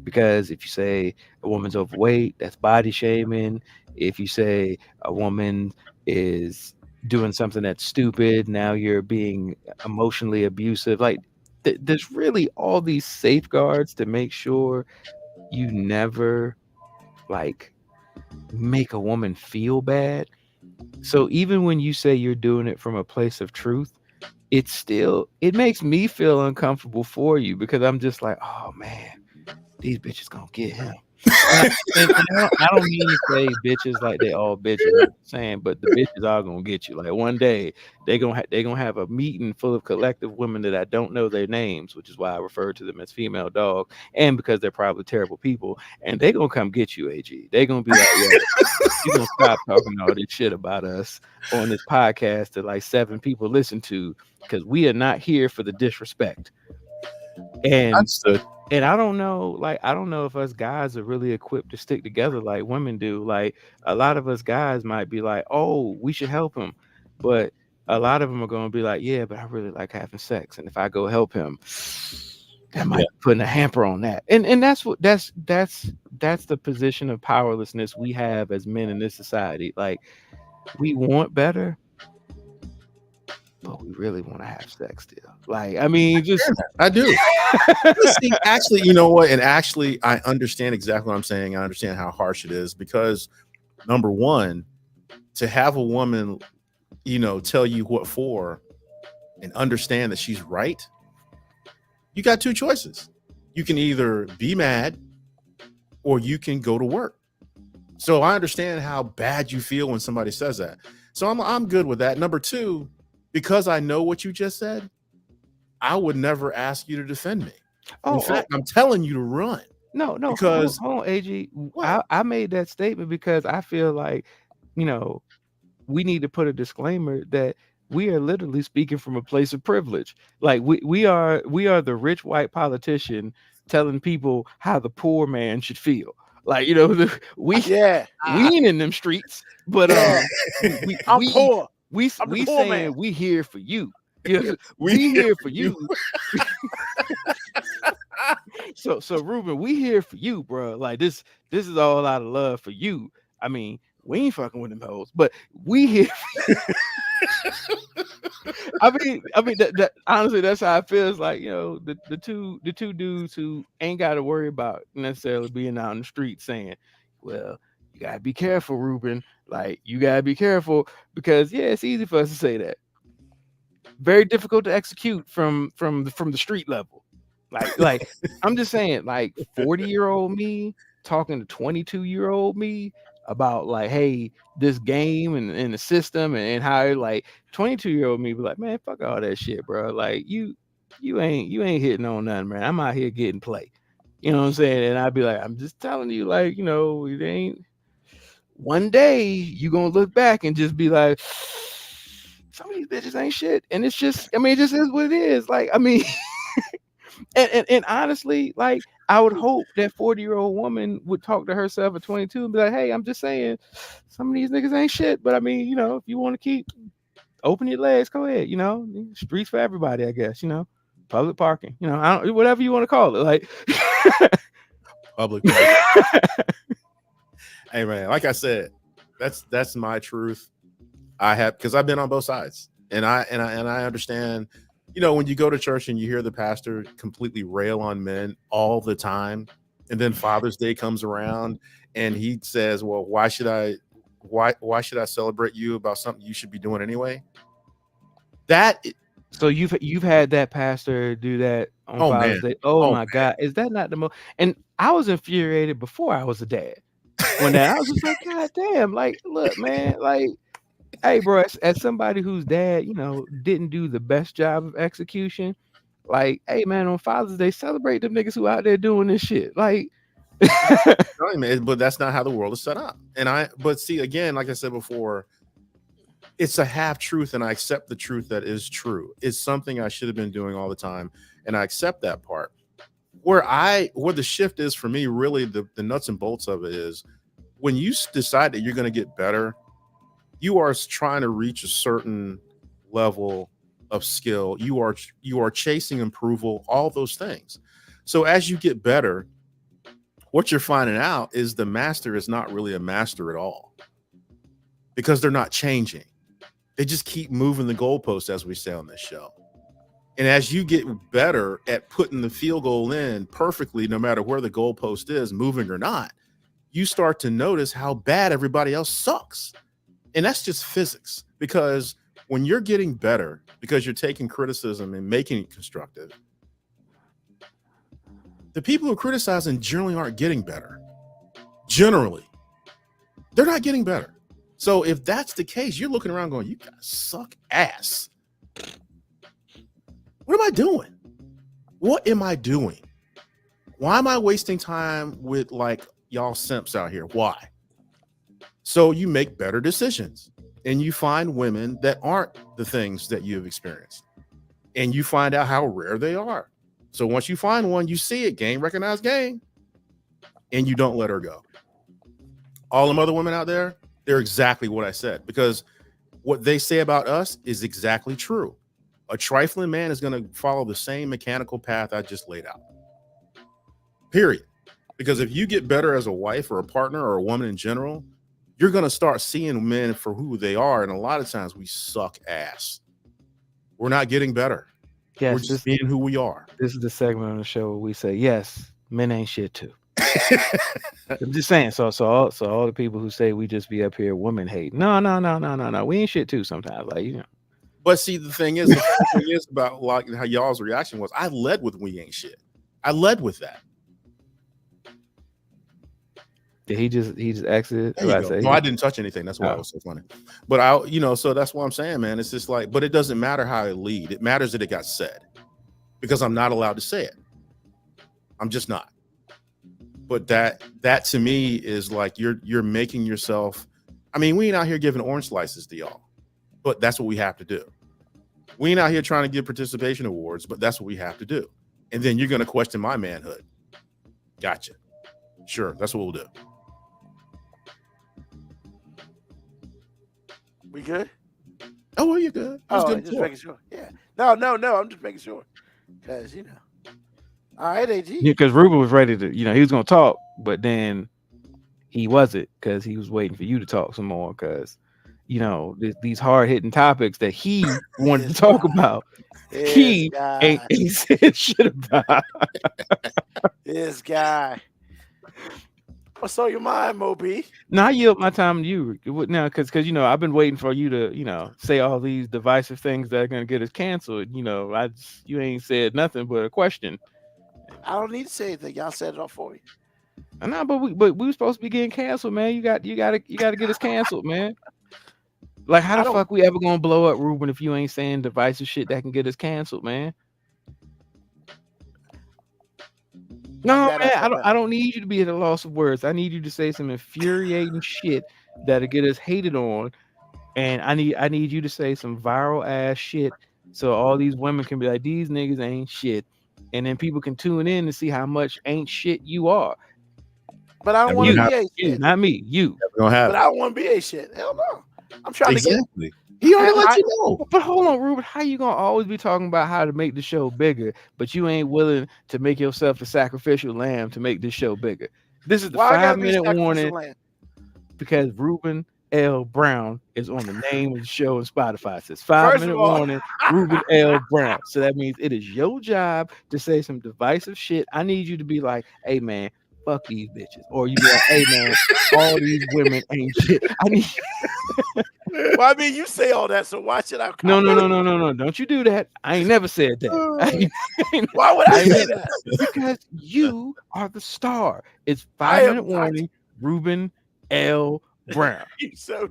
Speaker 5: Because if you say a woman's overweight, that's body shaming. If you say a woman is doing something that's stupid, now you're being emotionally abusive. Like there's really all these safeguards to make sure you never like make a woman feel bad. So even when you say you're doing it from a place of truth, it makes me feel uncomfortable for you because I'm just like, oh man, these bitches gonna get him. And I don't mean to say bitches like they all bitches. I'm saying, but the bitches are gonna get you. Like one day they gonna have a meeting full of collective women that I don't know their names, which is why I refer to them as female dog, and because they're probably terrible people, and they gonna come get you, AG. They gonna be like, yo, you gonna stop talking all this shit about us on this podcast that like 7 people listen to because we are not here for the disrespect. And
Speaker 2: Understood.
Speaker 5: and I don't know, like I don't know if us guys are really equipped to stick together like women do. Like a lot of us guys might be like, "Oh, we should help him," but a lot of them are going to be like, "Yeah, but I really like having sex, and if I go help him, that might be putting a hamper on that." And that's the position of powerlessness we have as men in this society. Like we want better, but we really want to have sex still. Like I mean, just
Speaker 2: I do. See, actually, you know what? And actually, I understand exactly what I'm saying. I understand how harsh it is because, number one, to have a woman, tell you what for and understand that she's right, you got 2 choices. You can either be mad or you can go to work. So I understand how bad you feel when somebody says that. So I'm good with that. Number 2, because I know what you just said, I would never ask you to defend me. In fact, I'm telling you to run.
Speaker 5: No,
Speaker 2: because
Speaker 5: hold on, AG. I made that statement because I feel like, we need to put a disclaimer that we are literally speaking from a place of privilege. Like we are the rich white politician telling people how the poor man should feel. Like we ain't in them streets, but
Speaker 4: I'm poor.
Speaker 5: We saying man. We here for you. Yeah, we here for you. So Ruben, we here for you, bro. Like this is all out of love for you. I mean, we ain't fucking with them hoes, but we here. I mean that honestly, that's how it feels. Like the two dudes who ain't got to worry about necessarily being out in the street saying, "Well, you gotta be careful, Ruben. Like you gotta be careful because it's easy for us to say that. Very difficult to execute from the street level. Like I'm just saying, like 40-year-old me talking to 22-year-old me about like, hey, this game and the system and how like 22-year-old me be like, man, fuck all that shit, bro. Like you ain't hitting on nothing, man. I'm out here getting play. You know what I'm saying? And I'd be like, I'm just telling you, like, it ain't. One day you gonna look back and just be like, some of these bitches ain't shit. And it's just, I mean, it just is what it is. Like, I mean, and honestly, like, I would hope that 40-year-old woman would talk to herself at 22 and be like, hey, I'm just saying, some of these niggas ain't shit. But I mean, if you want to keep open your legs, go ahead. Streets for everybody, I guess. Public parking. I don't, whatever you want to call it. Like
Speaker 2: public parking. Hey man, like I said, that's my truth. Because I've been on both sides, and I understand. When you go to church and you hear the pastor completely rail on men all the time, and then Father's Day comes around and he says, "Well, why should I celebrate you about something you should be doing anyway?"
Speaker 5: So you've had that pastor do that on Father's Day. Oh my God, is that not the most? And I was infuriated before I was a dad. When I was just like, God damn, like, look, man, like. Hey, bro, as somebody whose dad, didn't do the best job of execution, like, hey, man, on Father's Day, celebrate them niggas who out there doing this shit. Like,
Speaker 2: But that's not how the world is set up. But see, again, like I said before, it's a half truth, and I accept the truth that is true. It's something I should have been doing all the time, and I accept that part. Where the shift is for me, really, the nuts and bolts of it is when you decide that you're going to get better, you are trying to reach a certain level of skill. You are chasing approval, all those things. So as you get better, what you're finding out is the master is not really a master at all, because they're not changing. They just keep moving the goalposts, as we say on this show. And as you get better at putting the field goal in perfectly, no matter where the goalpost is, moving or not, you start to notice how bad everybody else sucks. And that's just physics, because when you're getting better, because you're taking criticism and making it constructive, the people who are criticizing generally aren't getting better. Generally, they're not getting better. So if that's the case, you're looking around going, you guys suck ass. What am I doing? What am I doing? Why am I wasting time with like y'all simps out here? Why? So you make better decisions, and you find women that aren't the things that you've experienced, and you find out how rare they are. So once you find one, you see it, game, recognize game, and you don't let her go. All them other women out there, they're exactly what I said, because what they say about us is exactly true. A trifling man is going to follow the same mechanical path I just laid out. Period. Because if you get better as a wife or a partner or a woman in general, you're going to start seeing men for who they are. And a lot of times we suck ass. We're not getting better.
Speaker 5: Yes,
Speaker 2: we're just being who we are.
Speaker 5: This is the segment on the show where we say, yes, men ain't shit too. I'm just saying. So all the people who say we just be up here women hate. No. We ain't shit too sometimes. Like, you know.
Speaker 2: But see, the thing is about like how y'all's reaction was, I led with we ain't shit. I led with that.
Speaker 5: Did he just exited?
Speaker 2: No, I didn't touch anything. That's why it was so funny. But so that's what I'm saying, man. It's just like, but it doesn't matter how I lead. It matters that it got said, because I'm not allowed to say it. I'm just not. But that to me is like you're making yourself. I mean, we ain't out here giving orange slices to y'all, but that's what we have to do. We ain't out here trying to give participation awards, but that's what we have to do. And then you're going to question my manhood. Gotcha. Sure, that's what we'll do.
Speaker 4: We good?
Speaker 2: Oh, well, you're good.
Speaker 4: Just making sure. Yeah. No. I'm just making sure, because All right, AG.
Speaker 5: Yeah, because Ruben was ready to, he was going to talk, but then he wasn't, because he was waiting for you to talk some more, because, these hard-hitting topics that he wanted to talk about, he ain't said shit about.
Speaker 4: This guy. What's on your mind, Moby?
Speaker 5: Now I yield my time to you now, because I've been waiting for you to say all these divisive things that are going to get us canceled. You ain't said nothing but a question.
Speaker 4: I don't need to say anything. Y'all said it all for you.
Speaker 5: No, but we were supposed to be getting canceled, man. You got to get us canceled, man. Like, how the fuck we ever gonna blow up, Ruben, if you ain't saying divisive shit that can get us canceled, man? No, man, I don't need you to be at a loss of words. I need you to say some infuriating shit that'll get us hated on, and I need you to say some viral ass shit so all these women can be like, these niggas ain't shit, and then people can tune in to see how much ain't shit you are.
Speaker 4: But I don't want to be a shit.
Speaker 5: Not me, you.
Speaker 2: But
Speaker 4: I don't want to be a shit. Hell no. I'm trying to get.
Speaker 2: He already let you know.
Speaker 5: But hold on, Ruben. How you gonna always be talking about how to make the show bigger, but you ain't willing to make yourself a sacrificial lamb to make this show bigger? This is the 5-minute warning, because Ruben L. Brown is on the name of the show on Spotify. It says 5-minute warning, Ruben L. Brown. So that means it is your job to say some divisive shit. I need you to be like, hey man, fuck these bitches. Or you be like, hey man, all these women ain't shit.
Speaker 4: Well, I mean, you say all that, so why should I?
Speaker 5: No. Don't you do that. I ain't never said that.
Speaker 4: Why would I say that?
Speaker 5: Because you are the star. It's 5-minute warning, Ruben L. Brown.
Speaker 4: You're so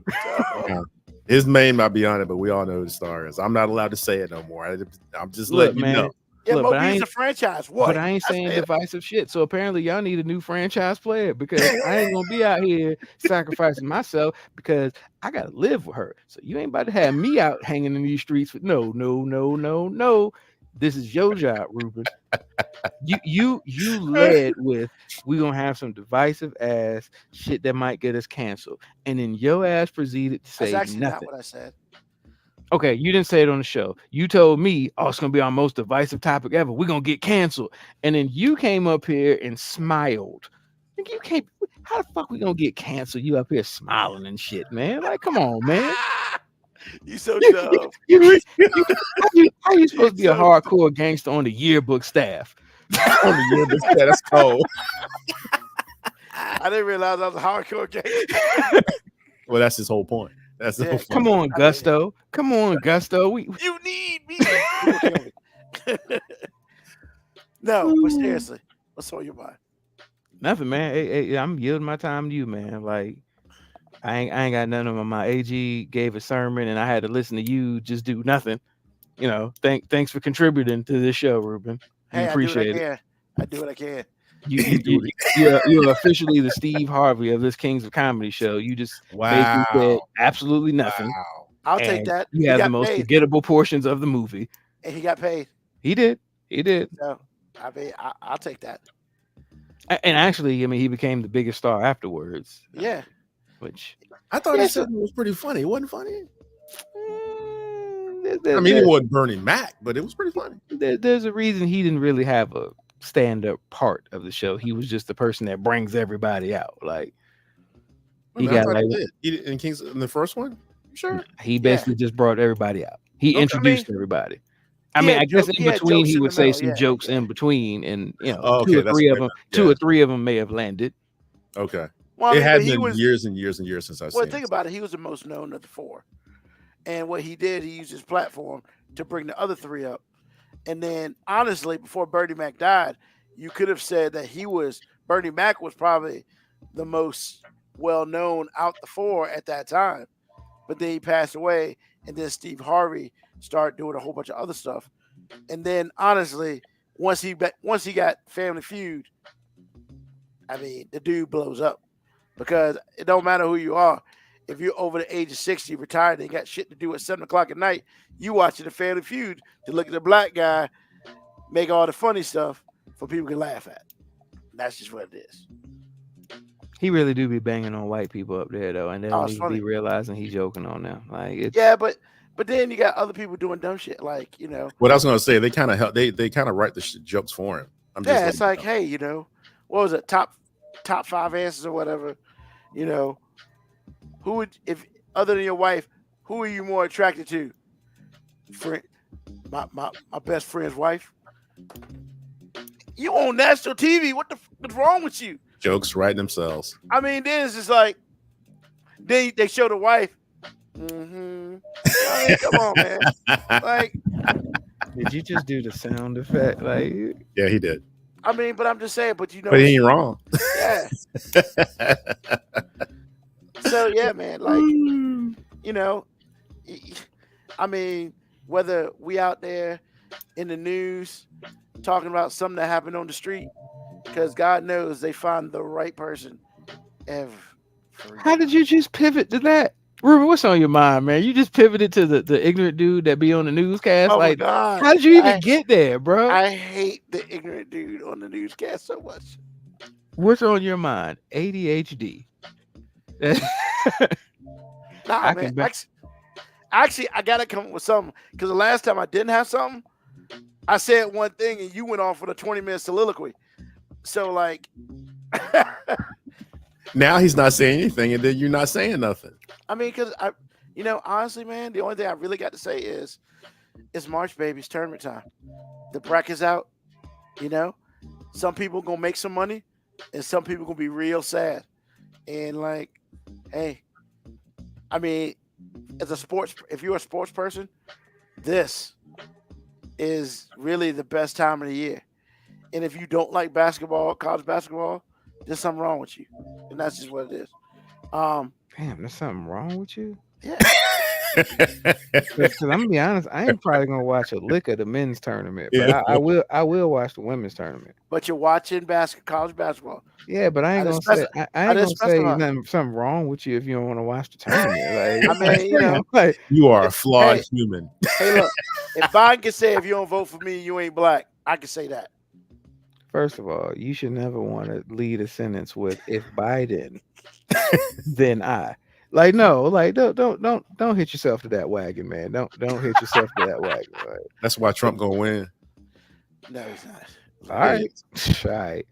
Speaker 4: dumb.
Speaker 2: His name might be on it, but we all know who the star is. I'm not allowed to say it no more. I'm just letting you know.
Speaker 4: Yeah,
Speaker 5: Look, but
Speaker 4: Moby is a franchise. What?
Speaker 5: But I ain't saying divisive shit. So apparently y'all need a new franchise player because I ain't gonna be out here sacrificing myself because I gotta live with her. So you ain't about to have me out hanging in these streets with no. This is your job, Ruben. You led with we gonna have some divisive ass shit that might get us canceled, and then your ass proceeded to say
Speaker 4: That's actually
Speaker 5: nothing.
Speaker 4: not what I said.
Speaker 5: Okay, you didn't say it on the show. You told me, oh, it's gonna be our most divisive topic ever. We're gonna get canceled. And then you came up here and smiled. Like, you can't, how the fuck we gonna get canceled? You up here smiling and shit, man. Like, come on, man.
Speaker 4: You so dumb.
Speaker 5: How you supposed to be a hardcore gangster on the yearbook staff?
Speaker 2: On the yearbook staff, that's cold.
Speaker 4: I didn't realize I was a hardcore gangster.
Speaker 2: Well, that's his whole point. That's the whole point.
Speaker 5: Come on, Gusto. Come on, Gusto.
Speaker 4: You need me. No, but seriously, what's on your mind?
Speaker 5: Nothing, man. Hey, I'm yielding my time to you, man. Like, I ain't got nothing on my mind. AG gave a sermon, and I had to listen to you just do nothing. You know, thanks for contributing to this show, Ruben. We appreciate it.
Speaker 4: I do what I can.
Speaker 5: You're officially the Steve Harvey of this Kings of Comedy show. You just basically said absolutely nothing.
Speaker 2: Wow.
Speaker 4: I'll take that.
Speaker 5: You have the most forgettable portions of the movie.
Speaker 4: And he got paid.
Speaker 5: He did.
Speaker 4: So, I mean, I'll take that.
Speaker 5: And actually, I mean, he became the biggest star afterwards.
Speaker 4: Yeah.
Speaker 5: Which
Speaker 2: I thought he said it was pretty funny. It wasn't funny.
Speaker 5: I
Speaker 2: mean, it wasn't Bernie Mac, but it was pretty funny.
Speaker 5: There's a reason he didn't really have a stand-up part of the show. He was just the person that brings everybody out. Like
Speaker 2: he got like in Kings in the first one. Sure.
Speaker 5: He basically just brought everybody out. He introduced everybody. I mean, I guess in between he would say some jokes in between, and you know, two or three of them may have landed.
Speaker 2: Okay.
Speaker 4: Well,
Speaker 2: it had been years and years and years since I've seen.
Speaker 4: Well, think about it. He was the most known of the four, and what he did, he used his platform to bring the other three up. And then, honestly, before Bernie Mac died, you could have said that Bernie Mac was probably the most well-known out the four at that time. But then he passed away, and then Steve Harvey started doing a whole bunch of other stuff. And then, honestly, once he got Family Feud, I mean, the dude blows up. Because it don't matter who you are. If you're over the age of 60, retired, and got shit to do at 7 o'clock at night, you watching the Family Feud to look at the black guy make all the funny stuff for people to laugh at. That's just what it is.
Speaker 5: He really do be banging on white people up there, though, and they don't even be realizing he's joking on them. Like,
Speaker 4: but then you got other people doing dumb shit, like, you know.
Speaker 2: What I was gonna say, they kind of help. They kind of write the jokes for him.
Speaker 4: It's like, hey, you know, what was it? Top 5 answers or whatever. You know, who would, if other than your wife, who are you more attracted to? My best friend's wife. You on national TV? What's wrong with you?
Speaker 2: Jokes write themselves.
Speaker 4: I mean, then it's just like, then they show the wife. Mm-hmm. I mean, come on, man. Like,
Speaker 5: did you just do the sound effect? Like,
Speaker 2: yeah, he did.
Speaker 4: I mean, but I'm just saying, but you know,
Speaker 2: but he ain't wrong.
Speaker 4: Yeah. So yeah, man, like, you know, I mean, whether we out there in the news talking about something that happened on the street, because God knows they find the right person every.
Speaker 5: How did you just pivot to that? Ruben, what's on your mind, man? You just pivoted to the ignorant dude that be on the newscast.
Speaker 4: Oh
Speaker 5: like,
Speaker 4: my God.
Speaker 5: How did you even get there, bro?
Speaker 4: I hate the ignorant dude on the newscast so much.
Speaker 5: What's on your mind? ADHD.
Speaker 4: Nah, man. Actually, I gotta come up with something, because the last time I didn't have something, I said one thing and you went off with a 20-minute soliloquy. So like,
Speaker 2: now he's not saying anything, and then you're not saying nothing.
Speaker 4: I mean, because honestly, man, the only thing I really got to say is it's March, baby. It's tournament time. The bracket's out. You know, some people gonna make some money, and some people gonna be real sad. And like, hey, I mean, if you're a sports person, this is really the best time of the year. And if you don't like basketball, college basketball, there's something wrong with you, and that's just what it is.
Speaker 5: Damn, there's something wrong with you?
Speaker 4: Yeah.
Speaker 5: Because I'm gonna be honest, I ain't probably gonna watch a lick of the men's tournament, but
Speaker 2: Yeah.
Speaker 5: I will watch the women's tournament.
Speaker 4: But you're watching college basketball.
Speaker 5: Yeah, but I ain't
Speaker 4: I
Speaker 5: gonna
Speaker 4: didn't
Speaker 5: say
Speaker 4: spec-
Speaker 5: I
Speaker 4: I
Speaker 5: ain't
Speaker 4: didn't
Speaker 5: gonna say
Speaker 4: specify.
Speaker 5: something wrong with you if you don't want to watch the tournament. Like,
Speaker 4: I mean, you know.
Speaker 5: like,
Speaker 2: You are a flawed
Speaker 4: Hey.
Speaker 2: human.
Speaker 4: Hey, look, if Biden can say if you don't vote for me, you ain't black, I can say that.
Speaker 5: first of all, you should never want to lead a sentence with "if Biden, then I." Like, no, like don't hit yourself to that wagon, man. Don't hit yourself to that wagon. Like,
Speaker 2: That's why Trump gonna win.
Speaker 4: No, he's not.
Speaker 5: all right, all right.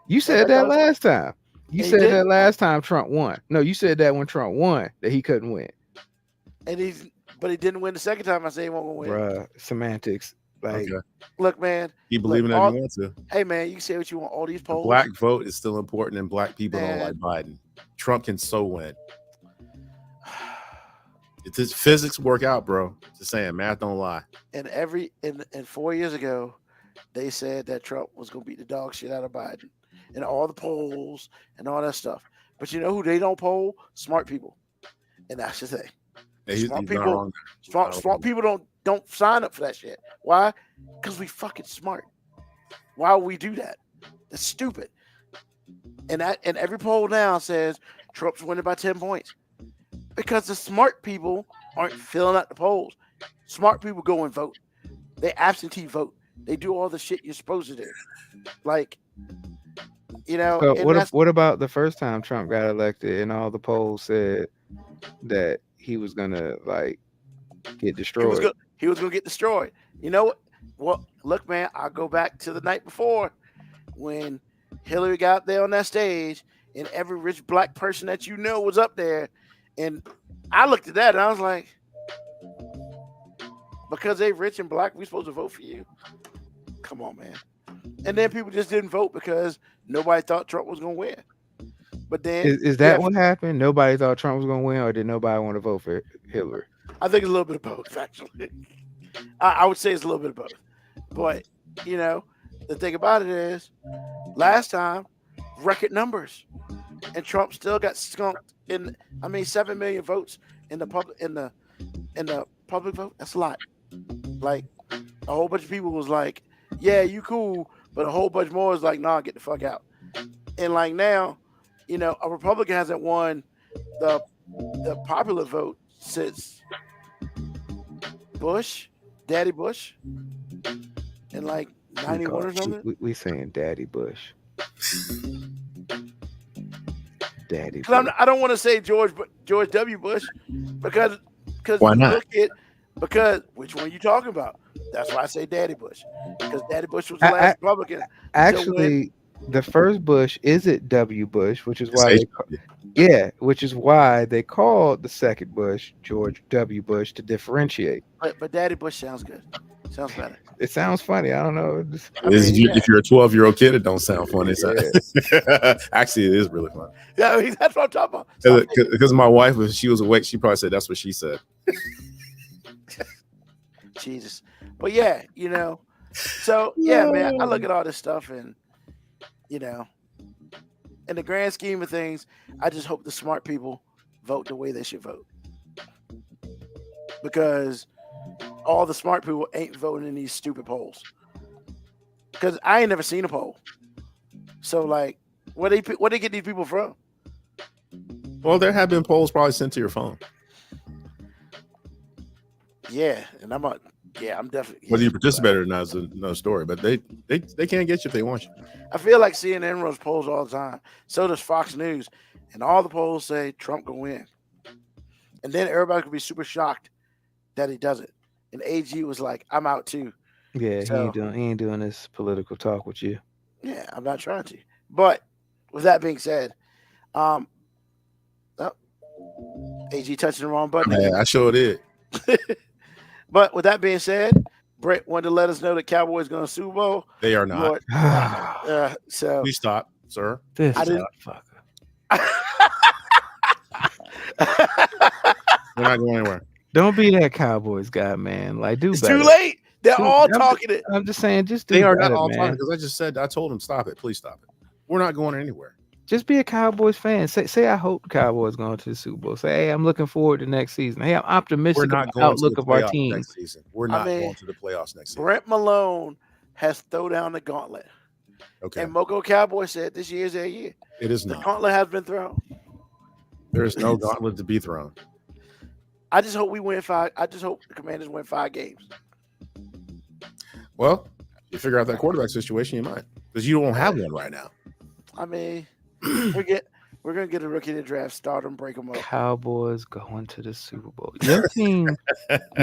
Speaker 5: You said
Speaker 4: that
Speaker 5: that last time. You
Speaker 4: He
Speaker 5: said
Speaker 4: did.
Speaker 5: that last time Trump won. No, you said that when Trump won that he couldn't win.
Speaker 4: But he didn't win the second time. I say he won't win.
Speaker 5: Bruh, semantics. Like,
Speaker 2: Okay.
Speaker 4: Look, man.
Speaker 2: Keep believing
Speaker 4: all-
Speaker 2: that you want to.
Speaker 4: Hey, man, you can say what you want. All these
Speaker 2: The
Speaker 4: polls.
Speaker 2: black vote is still important, and black people don't
Speaker 4: Man.
Speaker 2: like Biden. Trump can so win. It's his physics work out, bro. Just saying, math don't lie.
Speaker 4: And and 4 years ago, they said that Trump was going to beat the dog shit out of Biden, and all the polls and all that stuff. But you know who they don't poll? Smart people, and that's the thing.
Speaker 2: Yeah, he's
Speaker 4: Smart
Speaker 2: not
Speaker 4: people-
Speaker 2: wrong there.
Speaker 4: Smart people don't sign up for that shit. Why? Because we fucking smart. Why would we do that? That's stupid. And every poll now says Trump's winning by 10 points. Because the smart people aren't filling out the polls. Smart people go and vote. They absentee vote. They do all the shit you're supposed to do. Like, you know.
Speaker 5: so
Speaker 4: and
Speaker 5: what about the first time Trump got elected and all the polls said that he was gonna like get destroyed?
Speaker 4: he was gonna get destroyed. You know what? Well, look, man, I'll go back to the night before when Hillary got there on that stage and every rich black person that you know was up there. And I looked at that and I was like, because they rich and black, we supposed to vote for you? Come on, man. And then people just didn't vote because nobody thought Trump was gonna win. But then
Speaker 5: Is that what happened? Nobody thought Trump was gonna win, or did nobody want to vote for Hillary?
Speaker 4: I think it's a little bit of both, actually. I would say it's a little bit of both. But, you know, the thing about it is, last time, record numbers. And Trump still got skunked 7 million votes in the public vote. That's a lot. Like, a whole bunch of people was like, yeah, you cool. But a whole bunch more is like, nah, get the fuck out. And like now, you know, a Republican hasn't won the popular vote since Bush, Daddy Bush, in like 91 or something.
Speaker 5: We saying Daddy Bush. Daddy.
Speaker 4: Because I don't want to say George W. Bush because
Speaker 2: Why not?
Speaker 4: Look at, because which one are you talking about? That's why I say Daddy Bush, because Daddy Bush was the last Republican.
Speaker 5: Actually, the first Bush isn't W. Bush, which is why which is why they called the second Bush George W. Bush to differentiate.
Speaker 4: But Daddy Bush sounds good. Sounds better.
Speaker 5: It sounds funny. I don't know.
Speaker 2: If you're a 12-year-old kid, it don't sound funny. Actually, it is really funny.
Speaker 4: Yeah, I mean, that's what I'm talking about.
Speaker 2: Because my wife, if she was awake, she probably said that's what she said.
Speaker 4: Jesus. But yeah, you know. So yeah, man, I look at all this stuff and, you know, in the grand scheme of things, I just hope the smart people vote the way they should vote. Because all the smart people ain't voting in these stupid polls. Because I ain't never seen a poll. So like, where they get these people from?
Speaker 2: Well, there have been polls probably sent to your phone.
Speaker 4: Yeah, and I'm definitely.
Speaker 2: Whether you participated or not is another story, but they can't get you if they want you.
Speaker 4: I feel like CNN runs polls all the time. So does Fox News, and all the polls say Trump gonna win. And then everybody could be super shocked that he does it. And AG was like, "I'm out too."
Speaker 5: Yeah,
Speaker 4: So-
Speaker 5: he ain't doing this political talk with you.
Speaker 4: Yeah, I'm not trying to. But with that being said, AG touching the wrong button.
Speaker 2: Yeah, I sure did.
Speaker 4: But with that being said, Brett wanted to let us know that Cowboys going to Super Bowl.
Speaker 2: They are not.
Speaker 4: So
Speaker 2: Please stop, sir.
Speaker 5: This
Speaker 4: I didn't-
Speaker 5: motherfucker.
Speaker 2: We're not going anywhere.
Speaker 5: Don't be that Cowboys guy, man. Like, do
Speaker 4: it's
Speaker 5: better.
Speaker 4: too late. They're all
Speaker 5: I'm
Speaker 4: talking it.
Speaker 5: I'm just saying, just do
Speaker 2: They are
Speaker 5: better,
Speaker 2: not all
Speaker 5: man.
Speaker 2: talking because I told them stop it. Please stop it. We're not going anywhere.
Speaker 5: Just be a Cowboys fan. Say I hope the Cowboys going to the Super Bowl. Say, hey, I'm looking forward to next season. Hey, I'm optimistic about the outlook of our team.
Speaker 2: Next season. We're not going to the playoffs next season.
Speaker 4: Brent Malone has thrown down the gauntlet.
Speaker 2: Okay.
Speaker 4: And Moco Cowboys said this year's their year.
Speaker 2: It is not.
Speaker 4: The gauntlet has been thrown.
Speaker 2: There is no gauntlet to be thrown.
Speaker 4: I just hope we win 5. I just hope the Commanders win 5 games.
Speaker 2: Well, you figure out that quarterback situation, you might, because you don't have one right now.
Speaker 4: I mean, we're gonna get a rookie to draft, start them, break them up.
Speaker 5: Cowboys going to the Super Bowl. Your team,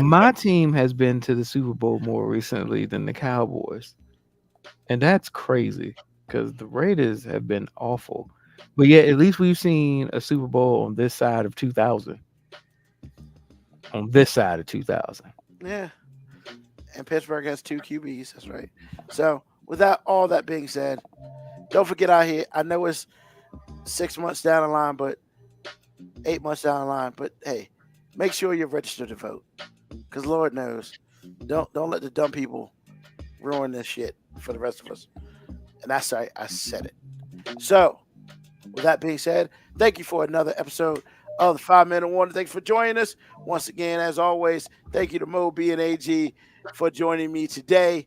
Speaker 5: my team has been to the Super Bowl more recently than the Cowboys, and that's crazy because the Raiders have been awful. But yet, at least we've seen a Super Bowl on this side of 2000. On this side of 2000.
Speaker 4: Yeah. And Pittsburgh has 2 QBs. That's right. So, without all that being said, don't forget out here. I know it's 6 months down the line, but 8 months down the line. But hey, make sure you're registered to vote, because Lord knows, don't let the dumb people ruin this shit for the rest of us. And that's right, I said it. So, with that being said, thank you for another episode of the 5 Minute Warning. Thanks for joining us once again. As always, thank you to Mo B and AG for joining me today.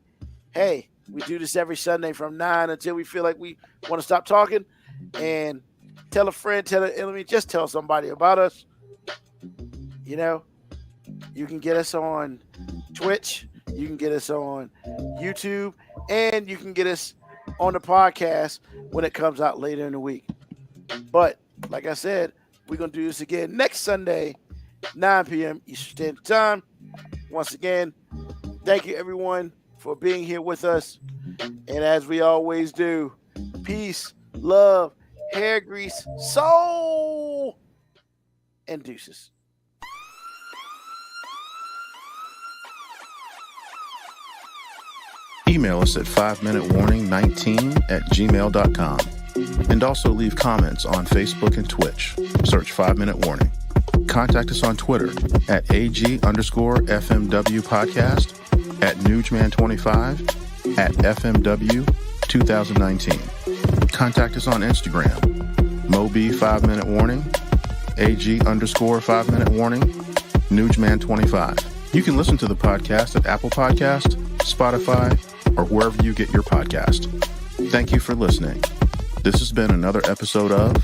Speaker 4: Hey, we do this every Sunday from 9 until we feel like we want to stop talking. And tell a friend, tell an enemy, just tell somebody about us. You know, you can get us on Twitch, you can get us on YouTube, and you can get us on the podcast when it comes out later in the week. But like I said, we're going to do this again next Sunday, 9 p.m. Eastern Standard Time. Once again, thank you, everyone, for being here with us. And as we always do, peace, love, hair grease, soul, and deuces.
Speaker 2: Email us at 5minutewarning19@gmail.com. And also leave comments on Facebook and Twitch. Search 5 Minute Warning. Contact us on Twitter at AG_FMW Podcast, at Nugman25, at FMW 2019. Contact us on Instagram, Mob 5 Minute Warning, AG_5 Minute Warning, Nugman25. You can listen to the podcast at Apple Podcast, Spotify, or wherever you get your podcast. Thank you for listening. This has been another episode of